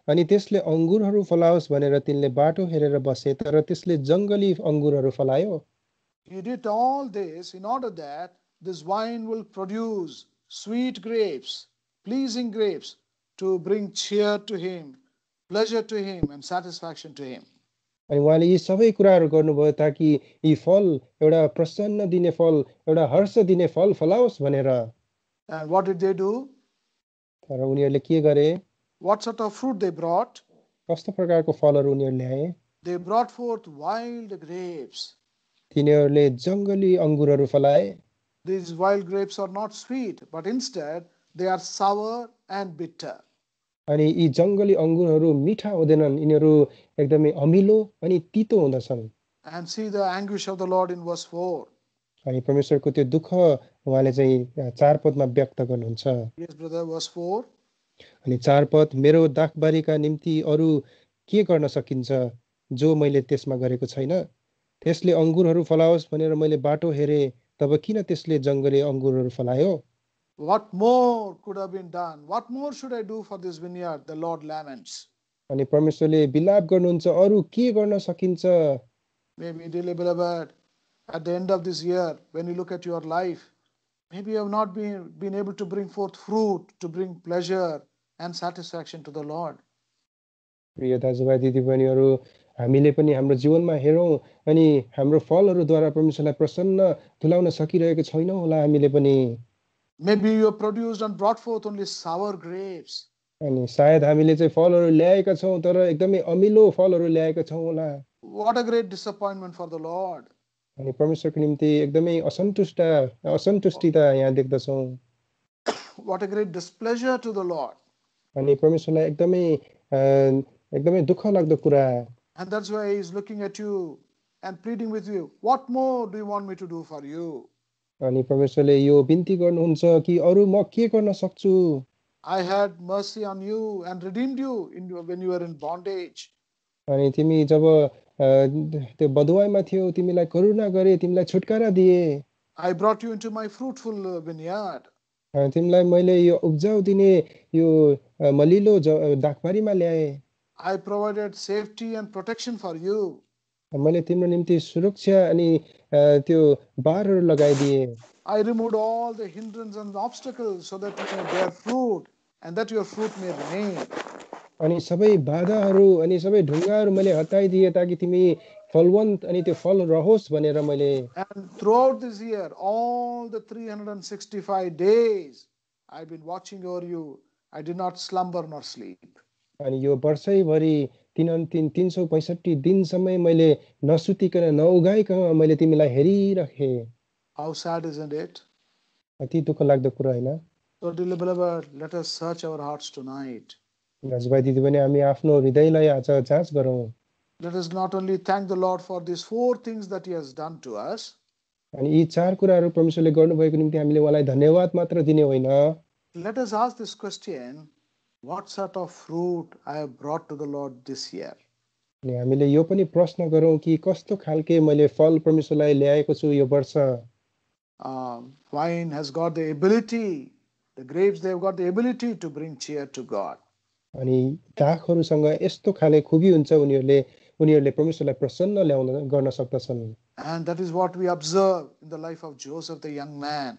अनि त्यसले अंगुरहरू फलाओस् भनेर तिनले बाटो हेरेर बसे तर त्यसले जंगली अंगुरहरू फलायो He did all this in order that this wine will produce sweet grapes, pleasing grapes, to bring cheer to him, pleasure to him, and satisfaction to him. अनि उहाँले यी सबै कुराहरू गर्नुभयो ताकि यी फल एउटा प्रसन्न दिने फल एउटा हर्ष दिने फल फलाओस् भनेर And what did they do? तर उनीहरूले के गरे What sort of fruit they brought? कस्तो प्रकारको फलहरू उनीहरूले ल्याए They brought forth wild grapes. तिनीहरूले जंगली अंगुरहरू फलाए These wild grapes are not sweet, but instead they are sour and bitter. अनि यी जंगली अंगुरहरू मिठा हुँदैनन् यिनीहरू एकदमै अमिलो अनि तीतो हुँदछन् And see the anguish of the Lord in verse 4. अनि परमेश्वरको त्यो दुःख उहाँले चाहिँ चार पदमा व्यक्त गर्नुहुन्छ Yes, brother, verse 4. अनि चार पद मेरो दाखबारीका निम्ति अरू के गर्न सकिन्छ जो मैले त्यसमा गरेको छैन त्यसले अंगुरहरू फलाओस् भनेर मैले बाटो हेरे तब किन त्यसले जंगली अंगुरहरू फलायो What more could have been done? What more should I do for this vineyard? The Lord laments. अनि परमेश्वरले विलाप गर्नुहुन्छ अरू के गर्न सकिन्छ Maybe, dearly beloved, at the end of this year, when you look at your life, maybe you have not been able to bring forth fruit to bring pleasure and satisfaction to the Lord. प्रिय दाजुभाइ दिदीबहिनीहरू हामीले पनि हाम्रो जीवनमा हेरौँ अनि हाम्रो फलहरूद्वारा परमेश्वरलाई प्रसन्न तुल्याउन सकिरहेको छैनौँ होला हामीले पनि Maybe you have produced and brought forth only sour grapes. अनि सायद हामीले चाहिँ फलहरू ल्याएका छौँ तर एकदमै अमिलो फलहरू ल्याएका छौँ होला What a great disappointment for the Lord. अनि परमेश्वरको निम्ति एकदमै असन्तुष्टिता यहाँ देख्दछौँ What a great displeasure to the Lord. अनि परमेश्वरलाई एकदमै दुःख लाग्दो कुरा And that's why he is looking at you and pleading with you. What more do you want me to do for you? अनि परमेश्वरले यो बिन्ती गर्नुहुन्छ कि अरू म के गर्न सक्छु I had mercy on you and redeemed you when you were in bondage. अनि तिमी जब त्यो बदुवाईमा थियौ तिमीलाई करुणा गरे तिमीलाई छुटकारा दिए I brought you into my fruitful vineyard. तिमीलाई मैले यो उब्जाउ दिने यो मलिलो दाखबारीमा ल्याएँ। I provided safety and protection for you. मैले तिम्रो निम्ति सुरक्षा अनि त्यो बारहरू लगाइदिएँ। I removed all the hindrances and obstacles so that you may bear fruit and that your fruit may remain. अनि सबै बाधाहरू अनि सबै ढुङ्गाहरू मैले हटाइदिएँ ताकि तिमी फलवन्त अनि त्यो फल रहोस् भनेर मैले। And throughout this year, all the 365 days, I've been watching over you. I did not slumber nor sleep. अनि यो वर्षैभरि 365 दिनसम्म मैले नसुतिकन नउगाइकन मैले तिमीलाई हेरिराखेँ। How sad, isn't it? अति दुःख लाग्दो कुरा होइन? So, dear beloved, let us search our hearts tonight. दाजुभाइ दिदीबहिनी हामी आफ्नो हृदयलाई आज जाँच गरौँ। Let us not only thank the Lord for these 4 things that He has done to us. अनि यी 4 कुराहरू परमेश्वरले गर्नुभएको निम्ति हामीले उहाँलाई धन्यवाद मात्र दिने होइन। Let us ask this question, what sort of fruit I have brought to the Lord this year? अनि हामीले यो पनि प्रश्न गरौँ कि कस्तो खालके मैले फल परमेश्वरलाई ल्याएको छु यो वर्ष। Wine has got the ability, the grapes, they have got the ability to bring cheer to God. अनि दाखहरूसँग यस्तो खाले खुबी हुन्छ उनीहरूले परमेश्वरलाई प्रसन्न ल्याउन गर्न सक्दछन्। And that is what we observe in the life of Joseph, the young man.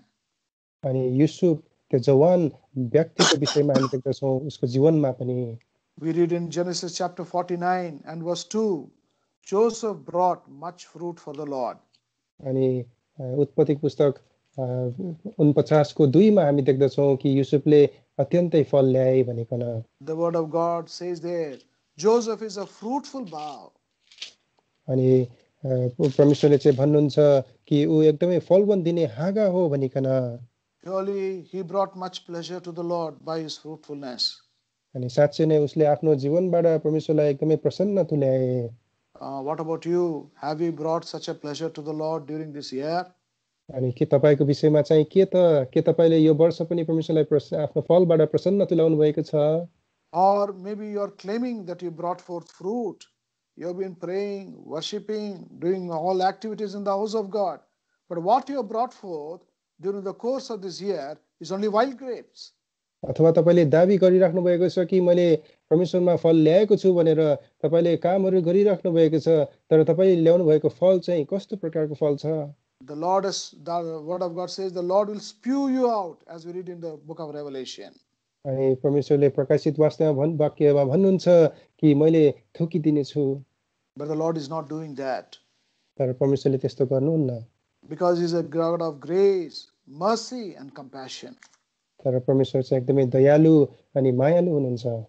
अनि युसुफ त्यो जवान व्यक्तिको विषयमा हामी देख्दछौँ उसको जीवनमा पनि। We read in Genesis chapter 49 and verse 2, Joseph brought much fruit for the Lord. अनि उत्पत्ति पुस्तक 49 को 2 मा हामी देख्दछौँ कि युसुफले अत्यन्तै फल ल्याए भनिकन। The word of God says there, Joseph is a fruitful bough. अनि परमेश्वरले चाहिँ भन्नुहुन्छ कि ऊ एकदमै फलवन्त दिने हाँगा हो भनिकन। Surely he brought much pleasure to the Lord by his fruitfulness. अनि साँच्चै नै उसले आफ्नो जीवनबाट परमेश्वरलाई एकदमै प्रसन्न तुल्याए। What about you? Have you brought such a pleasure to the Lord during this year? अनि के तपाईको विषयमा चाहिँ के तपाईले यो वर्ष पनि परमेश्वरलाई आफ्नो फलबाट प्रसन्न तुल्याउनु भएको छ? Or maybe you are claiming that you brought forth fruit. You have been praying, worshiping, doing all activities in the house of God. But what you have brought forth during the course of this year is only wild grapes. अथवा तपाईले दाबी गरिराख्नु भएको छ कि मैले परमेश्वरमा फल ल्याएको छु भनेर तपाईले कामहरू गरिराख्नु भएको छ, तर तपाईले ल्याउनु भएको फल चाहिँ कस्तो प्रकारको फल छ? The word of God says the Lord will spew you out, as we read in the book of Revelation. अनि परमेश्वरले प्रकाशित वाक्यमा भन्नुहुन्छ कि मैले थुकिदिने छु। But the Lord is not doing that. तर परमेश्वरले त्यस्तो गर्नुहुन्न। Because he is a God of grace, mercy and compassion. तर परमेश्वर चाहिँ एकदमै दयालु अनि मायालु हुनुहुन्छ।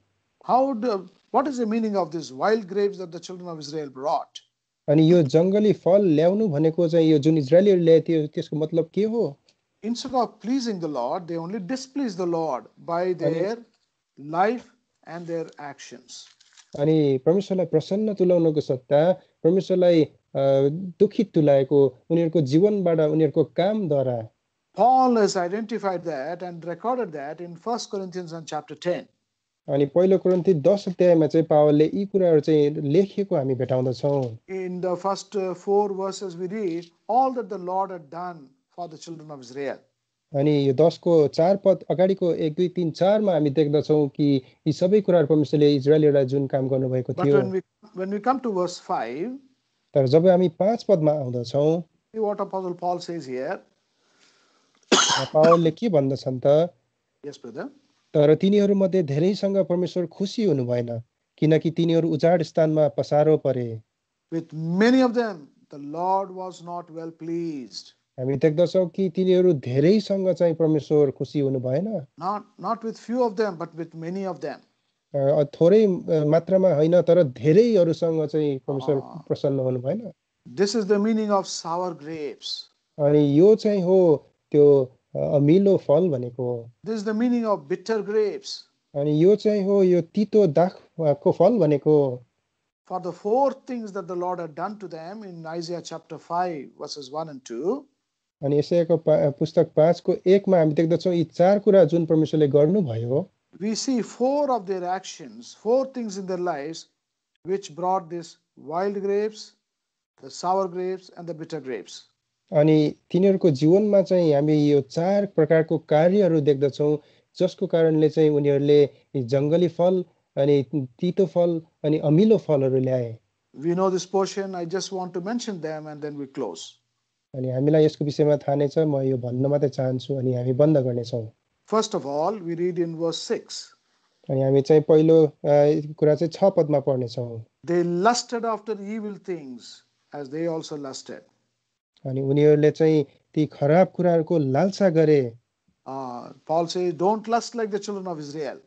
What is the meaning of these wild grapes that the children of Israel brought? अनि यो जंगली फल ल्याउनु भनेको चाहिँ यो जुन इजरायलीहरुले ल्याए थियो त्यसको मतलब के हो? Instead of pleasing the Lord, they only displeased the Lord by their life and their actions. अनि परमेश्वरलाई प्रसन्न तुल्याउनको सट्टा परमेश्वरलाई दुखित तुल्याएको उनीहरुको जीवनबाट उनीहरुको कामद्वारा। Paul has identified that and recorded that in 1 Corinthians chapter 10. अनि पहिलो कोरिन्थी 10 अध्यायमा चाहिँ पावलले यी कुराहरु चाहिँ लेखेको हामी भेटाउँदछौं। In the first 4 verses we read all that the Lord had done for the children of Israel. अनि यो 10 को 4 पद अगाडिको 1 2 3 4 मा हामी देख्दछौं कि यी सबै कुराहरु परमेश्वरले इजरायलीहरुलाई जुन काम गर्नु भएको थियो। But when we come to verse 5, तर जब हामी 5 पदमा आउँदछौं, see what Apostle Paul says here. पावलले के भन्दछन् त? Yes, brother. तर तिनीहरु मध्ये धेरैसँग परमेश्वर खुशी हुनु भएन, किनकि तिनीहरु उजाड स्थानमा पसारो परे। With many of them the Lord was not well pleased. हामी देख्दछौं कि तिनीहरु धेरैसँग चाहिँ परमेश्वर खुशी हुनु भएन। Not with few of them but with many of them. थोरै मात्रामा हैन तर धेरैहरुसँग चाहिँ परमेश्वर प्रसन्न हुनु भएन। This is the meaning of sour grapes. अनि यो चाहिँ हो त्यो अमिलो फल भनेको। This is the meaning of bitter grapes. अनि यो चाहिँ हो यो तितो दाखको फल भनेको। For the 4 things that the Lord had done to them in Isaiah chapter 5 verses 1 and 2. अनि यसैको पुस्तक 5 को 1 मा हामी देख्दछौं यी 4 कुरा जुन परमेश्वरले गर्नु भयो। We see 4 of their actions, 4 things in their lives which brought this wild grapes, the sour grapes and the bitter grapes. अनि तिनीहरूको जीवनमा चाहिँ हामी यो 4 प्रकारको कार्यहरू देख्दछौँ जसको कारणले चाहिँ उनीहरूले जङ्गली फल अनि तीतो फल अनि अमिलो फलहरू ल्याए। We know this portion. I just want to mention them and then we close. अनि हामीलाई यसको विषयमा थाहा नै छ, म यो भन्न मात्रै चाहन्छु अनि हामी बन्द गर्नेछौँ। First of all, we read in verse 6. अनि हामी चाहिँ पहिलो कुरा चाहिँ 6 पदमा पढ्नेछौँ। They lusted after evil things as they also lusted. अनि उनीहरूले चाहिँ ती खराब कुराहरूको लालसा गरे। Paul says, don't lust like the children of Israel.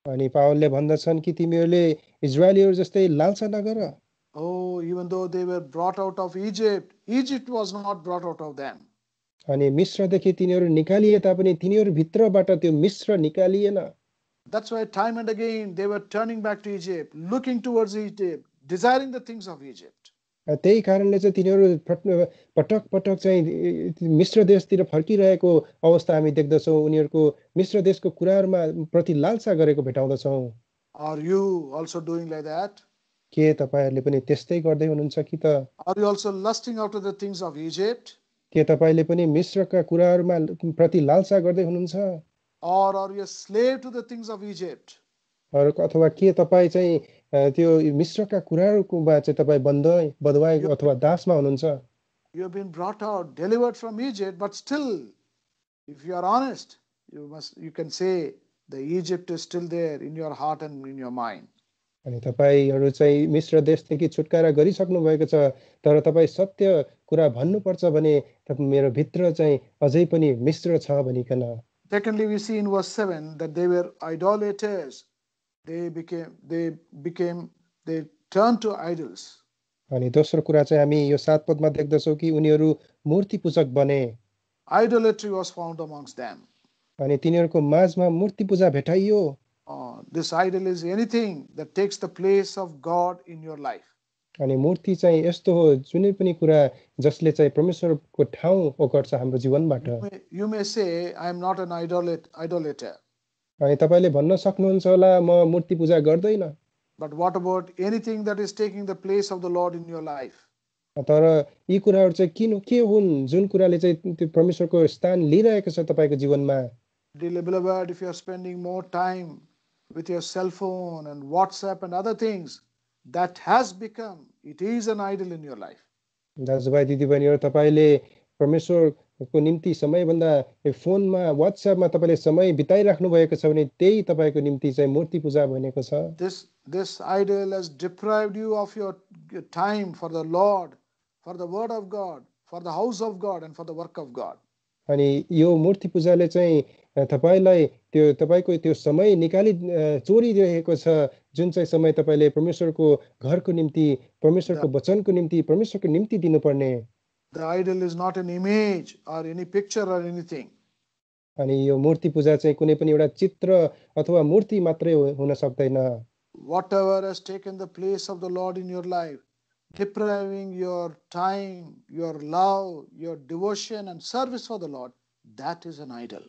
अनि पावलले भन्दछन् कि तिमीहरूले इजरायलीहरू जस्तै लालसा नगर। Oh, even though they were brought out of Egypt, Egypt was not brought out of them. अनि मिस्रदेखि तिनीहरू निकालिए तापनि तिनीहरू भित्रबाट त्यो मिस्र निकालिएन। That's why time and again they were turning back to Egypt, looking towards Egypt, desiring the things of Egypt. त्यही कारणले चाहिँ तिनीहरू पटक पटक चाहिँ मिस्र देशतिर फर्किरहेको अवस्था हामी देख्दछौँ। उनीहरूको मिस्र देशको कुराहरूमा प्रति लालसा गरेको भेटाउँदछौँ। Are you also doing like that? के तपाईहरुले पनि त्यस्तै गर्दै हुनुहुन्छ कि त? Are you also lusting after the things of Egypt? के तपाईले पनि मिस्रका कुराहरूमा प्रति लालसा गर्दै हुनुहुन्छ? Or are you a slave to the things of Egypt? अथवा के तपाई चाहिँ त्यो मिस्रका कुराहरुकोमा चाहिँ तपाई बन्धुवाई अथवा दासमा हुनुहुन्छ? You have been brought out, delivered from Egypt, but still, if you are honest, you can say the Egypt is still there in your heart and in your mind. अनि तपाईहरु चाहिँ मिस्र देशदेखि छुटकारा गरिसक्नु भएको छ, तर तपाई सत्य कुरा भन्नुपर्छ भने मेरो भित्र चाहिँ अझै पनि मिस्र छ भनिकन। Secondly, we see in verse 7 that they were idolaters. They turned to idols. अनि दोस्रो कुरा चाहिँ हामी यो 7 पदमा देख्दछौं कि उनीहरू मूर्ति पूजक बने। Idolatry was found amongst them. अनि तिनीहरूको माझमा मूर्ति पूजा भेटाइयो। This idol is anything that takes the place of God in your life. अनि मूर्ति चाहिँ यस्तो हो जुनै पनि कुरा जसले चाहिँ परमेश्वरको ठाउँ ओगट्छ हाम्रो जीवनबाट। You may say I am not an idolater. अनि तपाईले भन्न सक्नुहुन्छ होला म मूर्ति पूजा गर्दैन। But what about anything that is taking the place of the Lord in your life? तर यी कुराहरु चाहिँ के हुन् जुन कुराले चाहिँ त्यो परमेश्वरको स्थान लिइरहेको छ तपाईको जीवनमा? Dear beloved, if you are spending more time with your cell phone and WhatsApp and other things, that has become, it is an idol in your life. दाजुभाइ दिदीबहिनीहरु तपाईले परमेश्वरको निम्ति समयभन्दा फोनमा व्हाट्सएपमा तपाईले समय बिताइराख्नु भएको छ भने त्यही तपाईको निम्ति चाहिँ मूर्ति पूजा बनेको छ। This idol has deprived you of your time for the Lord, for the word of God, for the house of God and for the work of God. अनि यो मूर्ति पूजाले चाहिँ तपाईलाई त्यो तपाईको त्यो समय निकाली चोरिरहेको छ जुन चाहिँ समय तपाईले परमेश्वरको घरको निम्ति परमेश्वरको वचनको निम्ति परमेश्वरको निम्ति दिनुपर्ने। The idol is not an image or any picture or anything. अनि यो मूर्ति पूजा चाहिँ कुनै पनि एउटा चित्र अथवा मूर्ति मात्रै हुन सक्दैन। Whatever has taken the place of the Lord in your life, depriving your time, your love, your devotion and service for the Lord, that is an idol.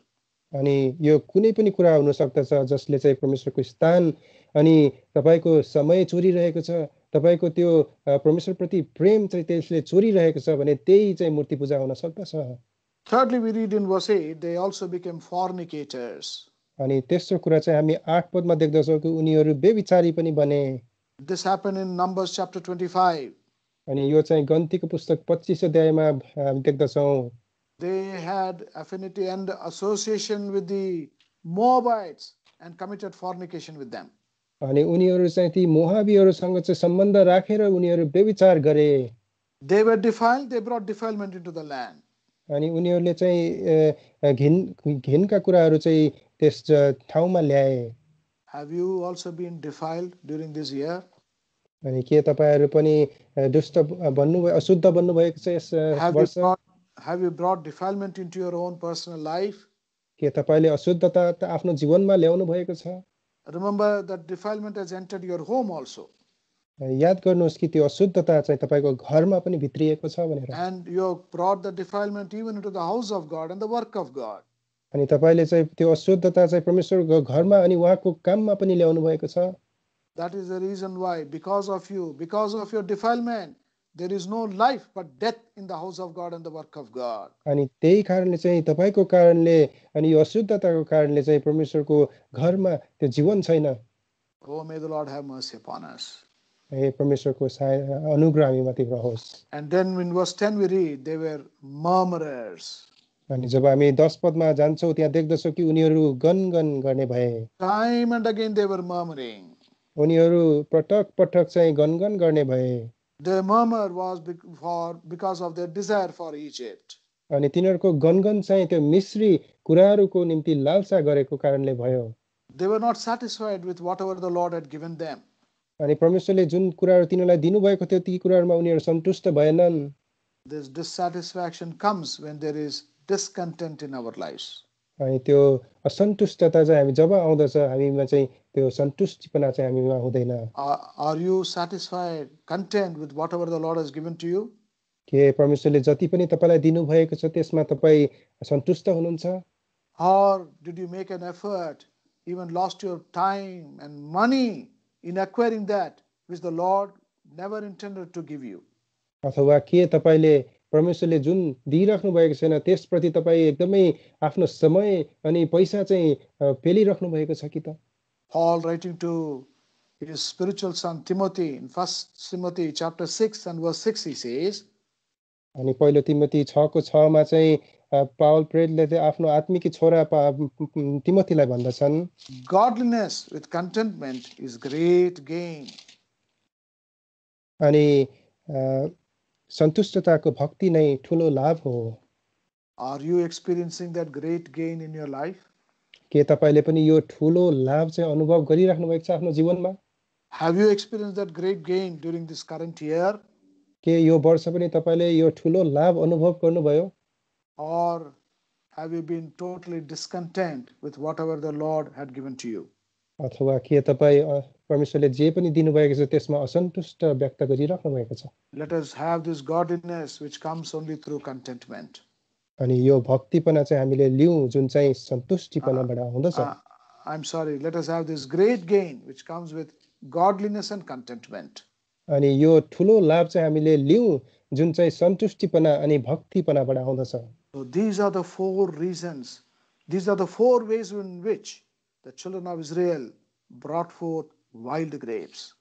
अनि यो कुनै पनि कुरा हुन सक्दछ जसले चाहिँ परमेश्वरको स्थान अनि तपाईको समय चोरिरहेको छ, तपाईको त्यो परमेश्वर प्रति प्रेम चाहिँ त्यसले चोरिरहेको छ भने त्यही चाहिँ मूर्ति पूजा हुन सक्दछ। Thirdly, we read in verse 8, they also became fornicators. अनि तेस्रो कुरा चाहिँ हामी 8 पदमा देख्दछौं कि उनीहरू व्यभिचारी पनि बने। This happened in Numbers chapter 25. अनि यो चाहिँ गन्तीको पुस्तक 25 अध्यायमा हामी देख्दछौं। They had affinity and association with the Moabites and committed fornication with them. अनि उनीहरू चाहिँ ती मोआबीहरुसँग चाहिँ सम्बन्ध राखेर उनीहरू व्यभिचार गरे। They were defiled, they brought defilement into the land. अनि उनीहरूले चाहिँ घिनका कुराहरू चाहिँ त्यस ठाउँमा ल्याए। Have you also been defiled during this year? अनि के तपाईहरु पनि दुष्ट बन्नुभयो अशुद्ध बन्नुभएको छ यस वर्ष? Have you brought defilement into your own personal life? के तपाईले अशुद्धता आफ्नो जीवनमा ल्याउनु भएको छ? Remember that defilement has entered your home also. याद गर्नुहोस् कि त्यो अशुद्धता चाहिँ तपाईको घरमा पनि भित्रिएको छ भनेर। And you have brought the defilement even into the house of God and the work of God. अनि तपाईले चाहिँ त्यो अशुद्धता चाहिँ परमेश्वरको घरमा अनि उहाँको काममा पनि ल्याउनु भएको छ। That is the reason why, because of you, because of your defilement, there is no life but death in the house of God and the work of God. अनि त्यही कारणले चाहिँ तपाईको कारणले अनि यो अशुद्धताको कारणले चाहिँ परमेश्वरको घरमा त्यो जीवन छैन। Oh, may the Lord have mercy upon us. हे परमेश्वरको अनुग्रह हामीमाथि रहोस्। And then in verse 10 we read, they were murmurers. अनि जब हामी 10 पदमा जान्छौँ त्यहाँ देख्दछौँ कि उनीहरू गनगन गर्ने भए। Time and again they were murmuring. उनीहरू पटक पटक चाहिँ गनगन गर्ने भए। Their murmur was because of their desire for Egypt. अनि तिनीहरूको गनगन चाहिँ त्यो मिश्री कुराहरूको निम्ति लालसा गरेको कारणले भयो। They were not satisfied with whatever the Lord had given them. अनि परमेश्वरले जुन कुराहरू तिनीहरूलाई दिनुभएको थियो ती कुराहरूमा उनीहरू सन्तुष्ट भएनन्। This dissatisfaction comes when there is discontent in our lives. अनि त्यो असन्तुष्टता चाहिँ हामी जब आउँदछ हामीमा चाहिँ त्यो सन्तुष्टिपना चाहिँ हामीमा हुँदैन। Are you satisfied, content with whatever the Lord has given to you? के परमेश्वरले जति पनि तपाईलाई दिनुभएको छ त्यसमा तपाई सन्तुष्ट हुनुहुन्छ? Or did you make an effort, even lost your time and money in acquiring that which the Lord never intended to give you? अथवा के तपाईले परमेश्वरले जुन दिइराख्नु भएको छैन त्यसप्रति तपाई एकदमै आफ्नो समय अनि पैसा चाहिँ पेलिराख्नु भएको छ कि त? Paul, writing to his spiritual son Timothy in 1 Timothy chapter 6 and verse 6, he says, अनि पहिलो तिमोथी 6:6 मा चाहिँ पावल प्रेरितले चाहिँ आफ्नो आत्मिक छोरा तिमोथीलाई भन्दछन्, godliness with contentment is great gain. अनि सन्तुष्टताको भक्ति नै ठूलो लाभ हो। Are you experiencing that great gain in your life? के तपाईले पनि यो ठूलो लाभ चाहिँ अनुभव गरिराख्नु भएको छ आफ्नो जीवनमा? Have you experienced that great gain during this current year? के यो वर्ष पनि तपाईले यो ठूलो लाभ अनुभव गर्नुभयो? Or have you been totally discontent with whatever the Lord had given to you? अथवा के तपाई परमेश्वरले जे पनि दिनुभएको छ त्यसमा असन्तुष्ट व्यक्त गरिराख्नु भएको छ? Let us have this godliness which comes only through contentment. अनि यो भक्तिपना चाहिँ हामीले लियौं जुन चाहिँ सन्तुष्टिपनाबाट आउँदछ। I'm sorry, let us have this great gain which comes with godliness and contentment. अनि यो ठूलो लाभ चाहिँ हामीले लियौं जुन चाहिँ सन्तुष्टिपना अनि भक्तिपनाबाट आउँदछ। So these are the four reasons. These are the four ways in which the children of Israel brought forth wild grapes.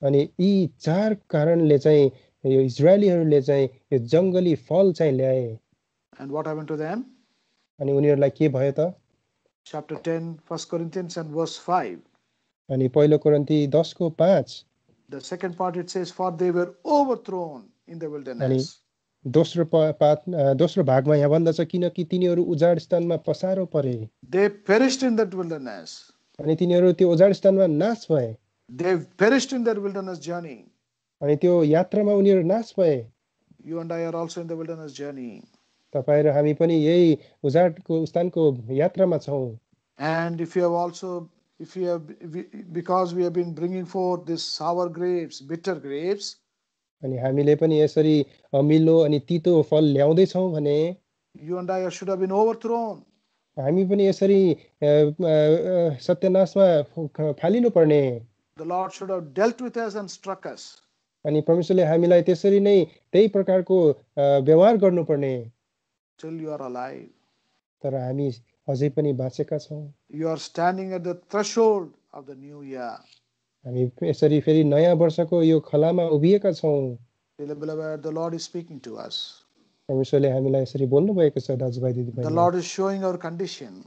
अनि यी चार कारणले चाहिँ यो इजरायलीहरूले चाहिँ यो जंगली फल चाहिँ ल्याए। And what happened to them? अनि उनीहरूलाई के भयो त? Chapter 10, 1 Corinthians and verse 5. अनि पहिलो कोरिन्थी 10:5. The second part it says, for they were overthrown in the wilderness. दोस्रो भागमा यहाँ भन्दछ किनकि तिनीहरू उजाड स्थानमा पसारो परे। They perished in that wilderness. अनि तिनीहरू त्यो उजाड स्थानमा नाश भए। They perished in their wilderness journey. अनि त्यो यात्रामा उनीहरू नाश भए। You and I are also in the wilderness journey. तपाई र हामी पनि यही उजाडको स्थानको यात्रामा छौं। And because we have been bringing forth this sour grapes, bitter grapes, अनि हामीले पनि यसरी अमिलो अनि तीतो फल ल्याउँदै छौं भने you and I should have been overthrown. हामी पनि यसरी सत्यनाशमा फालिनु पर्ने। The Lord should have dealt with us and struck us. अनि परमेश्वरले हामीलाई त्यसरी नै त्यही प्रकारको व्यवहार गर्नुपर्ने। Till you are alive. तर हामी अझै पनि बाँचेका छौं। You are standing at the threshold of the new year. हामी यसरी फेरि नयाँ वर्षको यो खलामा उभिएका छौं। Beloved, the Lord is speaking to us. परमेश्वरले हामीलाई यसरी बोल्नु भएको छ दाजुभाइ दिदीबहिनी। The Lord is showing our condition.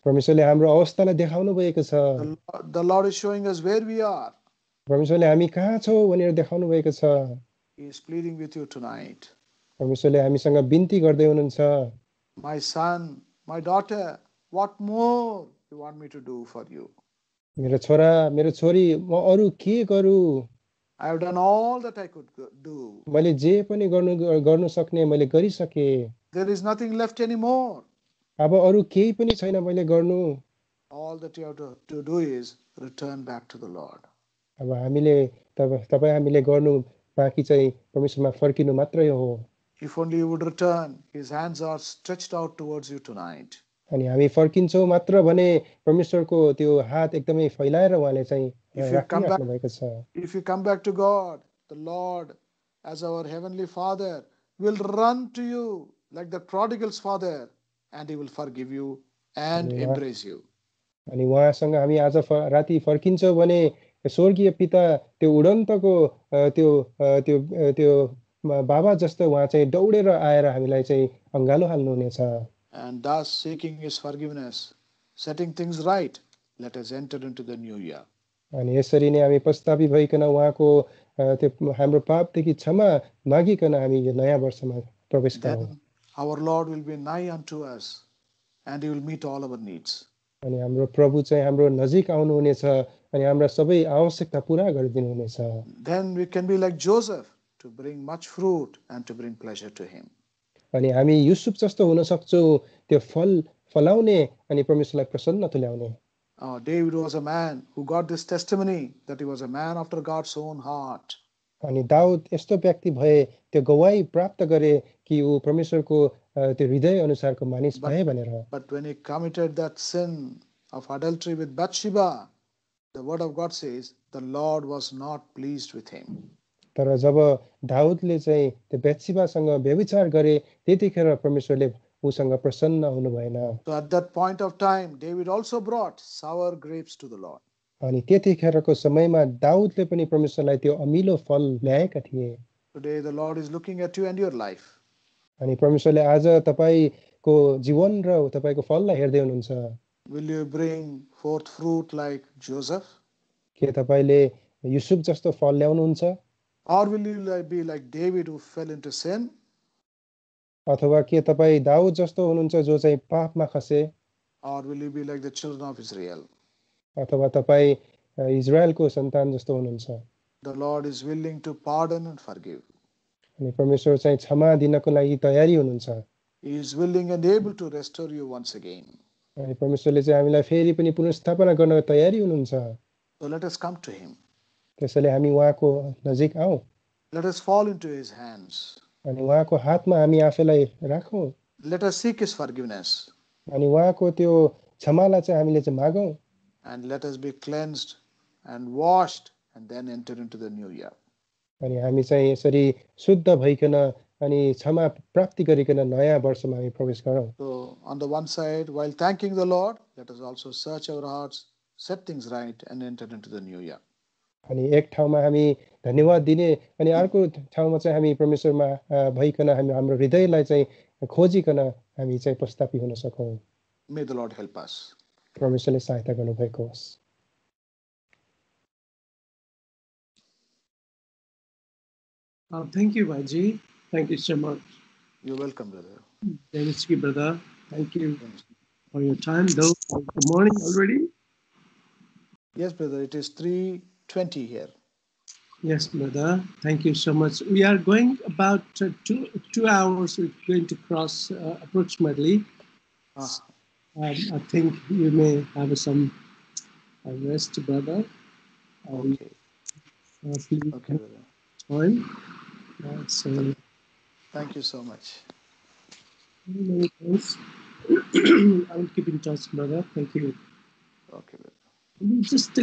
परमेश्वरले हाम्रो अवस्थालाई देखाउनु भएको छ। The Lord is showing us where we are. परमेश्वरले हामी कहाँ छौं भनेर देखाउनु भएको छ। He is pleading with you tonight. परमेश्वरले हामीसँग बिन्ती गर्दै हुनुहुन्छ। My son, my daughter, what more you want me to do for you? मेरो छोरा मेरो छोरी म अरु के गरौँ? I have done all that I could do. मैले जे पनि गर्नु सक्ने मैले गरिसके। There is nothing left anymore. अब अरु केही पनि छैन मैले गर्नु। All that you have to do is return back to the Lord. अब हामीले गर्नु बाँकी चाहिँ परमेश्वरमा फर्किनु मात्रै हो। If only you would return, his hands are stretched out towards you tonight. अनि हामी फर्किन्छौं मात्र भने परमेश्वरको त्यो हात एकदमै फैलाएर उहाँले चाहिँ राखिराख्नु भएको छ। If you come back to God, the Lord as our Heavenly Father will run to you like the prodigal's father, and he will forgive you and embrace you. अनि उहाँसँग हामी आज राति फर्किन्छौँ भने स्वर्गीय पिता त्यो उडन्तको त्यो त्यो त्यो बाबा जस्तो उहाँ चाहिँ दौडेर आएर हामीलाई चाहिँ अँगालो हाल्नुहुनेछ. And thus seeking his forgiveness, setting things right, let us enter into the new year. अनि यसरी नै हामी पश्चातापी भइकन उहाँको त्यो हाम्रो पापदेखि क्षमा मागिकन हामी यो नयाँ वर्षमा प्रवेश गरौँ. Then our Lord will be nigh unto us and he will meet all our needs. अनि हाम्रो प्रभु चाहिँ हाम्रो नजिक आउनुहुनेछ अनि हाम्रा सबै आवश्यकता पूरा गरिदिनुहुनेछ. Then we can be like Joseph to bring much fruit and to bring pleasure to him. अनि हामी युसुफ जस्तो हुन सक्छौँ त्यो फल फलाउने अनि परमेश्वरलाई प्रसन्न तुल्याउने. David was a man who got this testimony that he was a man after God's own heart. अनि दाउद यस्तो व्यक्ति भए त्यो गवाही प्राप्त गरे कि ऊ परमेश्वरको त्यो हृदय अनुसारको मानिस भए भनेर. But when he committed that sin of adultery with Bathsheba, the word of God says the Lord was not pleased with him. तर जब दाउदले चाहिँ त्यो बेत्सिबासँग व्यभिचार गरे त्यतिखेर परमेश्वरले उसँग प्रसन्न हुनु भएन. So at that point of time, David also brought sour grapes to the Lord. अनि त्यतिखेरको समयमा दाउदले पनि परमेश्वरलाई त्यो अमिलो फल ल्याएका थिए. Today the Lord is looking at you and your life. अनि परमेश्वरले आज तपाईको जीवन र तपाईको फललाई हेर्दै हुनुहुन्छ. Will you bring forth fruit like Joseph? के तपाईले युसुफ जस्तो फल ल्याउनुहुन्छ? Or will you be like David who fell into sin? अथवा के तपाई दाउद जस्तो हुनुहुन्छ जो चाहिँ पापमा खसे? Or will you be like the children of Israel? अथवा तपाई इजरायलको सन्तान जस्तो हुनुहुन्छ? The Lord is willing to pardon and forgive. अनि परमेश्वर चाहिँ क्षमा दिनको लागि तयारी हुनुहुन्छ. He is willing and able to restore you once again. अनि परमेश्वरले चाहिँ हामीलाई फेरि पनि पुनर्स्थापना गर्न तयारी हुनुहुन्छ. So let us come to him. त्यसैले हामी उहाँको नजिक आऊ. Let us fall into his hands. अनि उहाँको हातमा हामी आफैलाई राखौँ. Let us seek his forgiveness. अनि उहाँको त्यो क्षमालाई चाहिँ हामीले चाहिँ मागौँ. And let us be cleansed and washed and then enter into the new year. अनि हामी चाहिँ यसरी शुद्ध भइकन अनि क्षमा प्राप्ति गरिकन नयाँ वर्षमा हामी प्रवेश गरौँ. So on the one side, while thanking the Lord, let us also search our hearts, set things right and enter into the new year. अनि एक ठाउँमा हामी धन्यवाद दिने अनि अर्को ठाउँमा चाहिँ हामी परमेश्वरमा भइकन हामी हाम्रो हृदयलाई चाहिँ खोजिकन हामी चाहिँ पश्चातापी हुन सकौँ. May the Lord help us. परमेश्वरले सहायता गर्नुभएको होस्. Thank you, Vaji. Thank you so much. You're welcome, brother. Demisky, brother. Thank you for your time. Though good morning already. Yes, brother. It is 3:20 here. Yes, brother. Thank you so much. We are going about 2 hours. We're going to cross approximately. I think you may have some rest, brother. Okay. Please Okay, brother. time. So Thank you so much. many thanks. I will keep in touch, brother. Thank you. Okay, brother. Just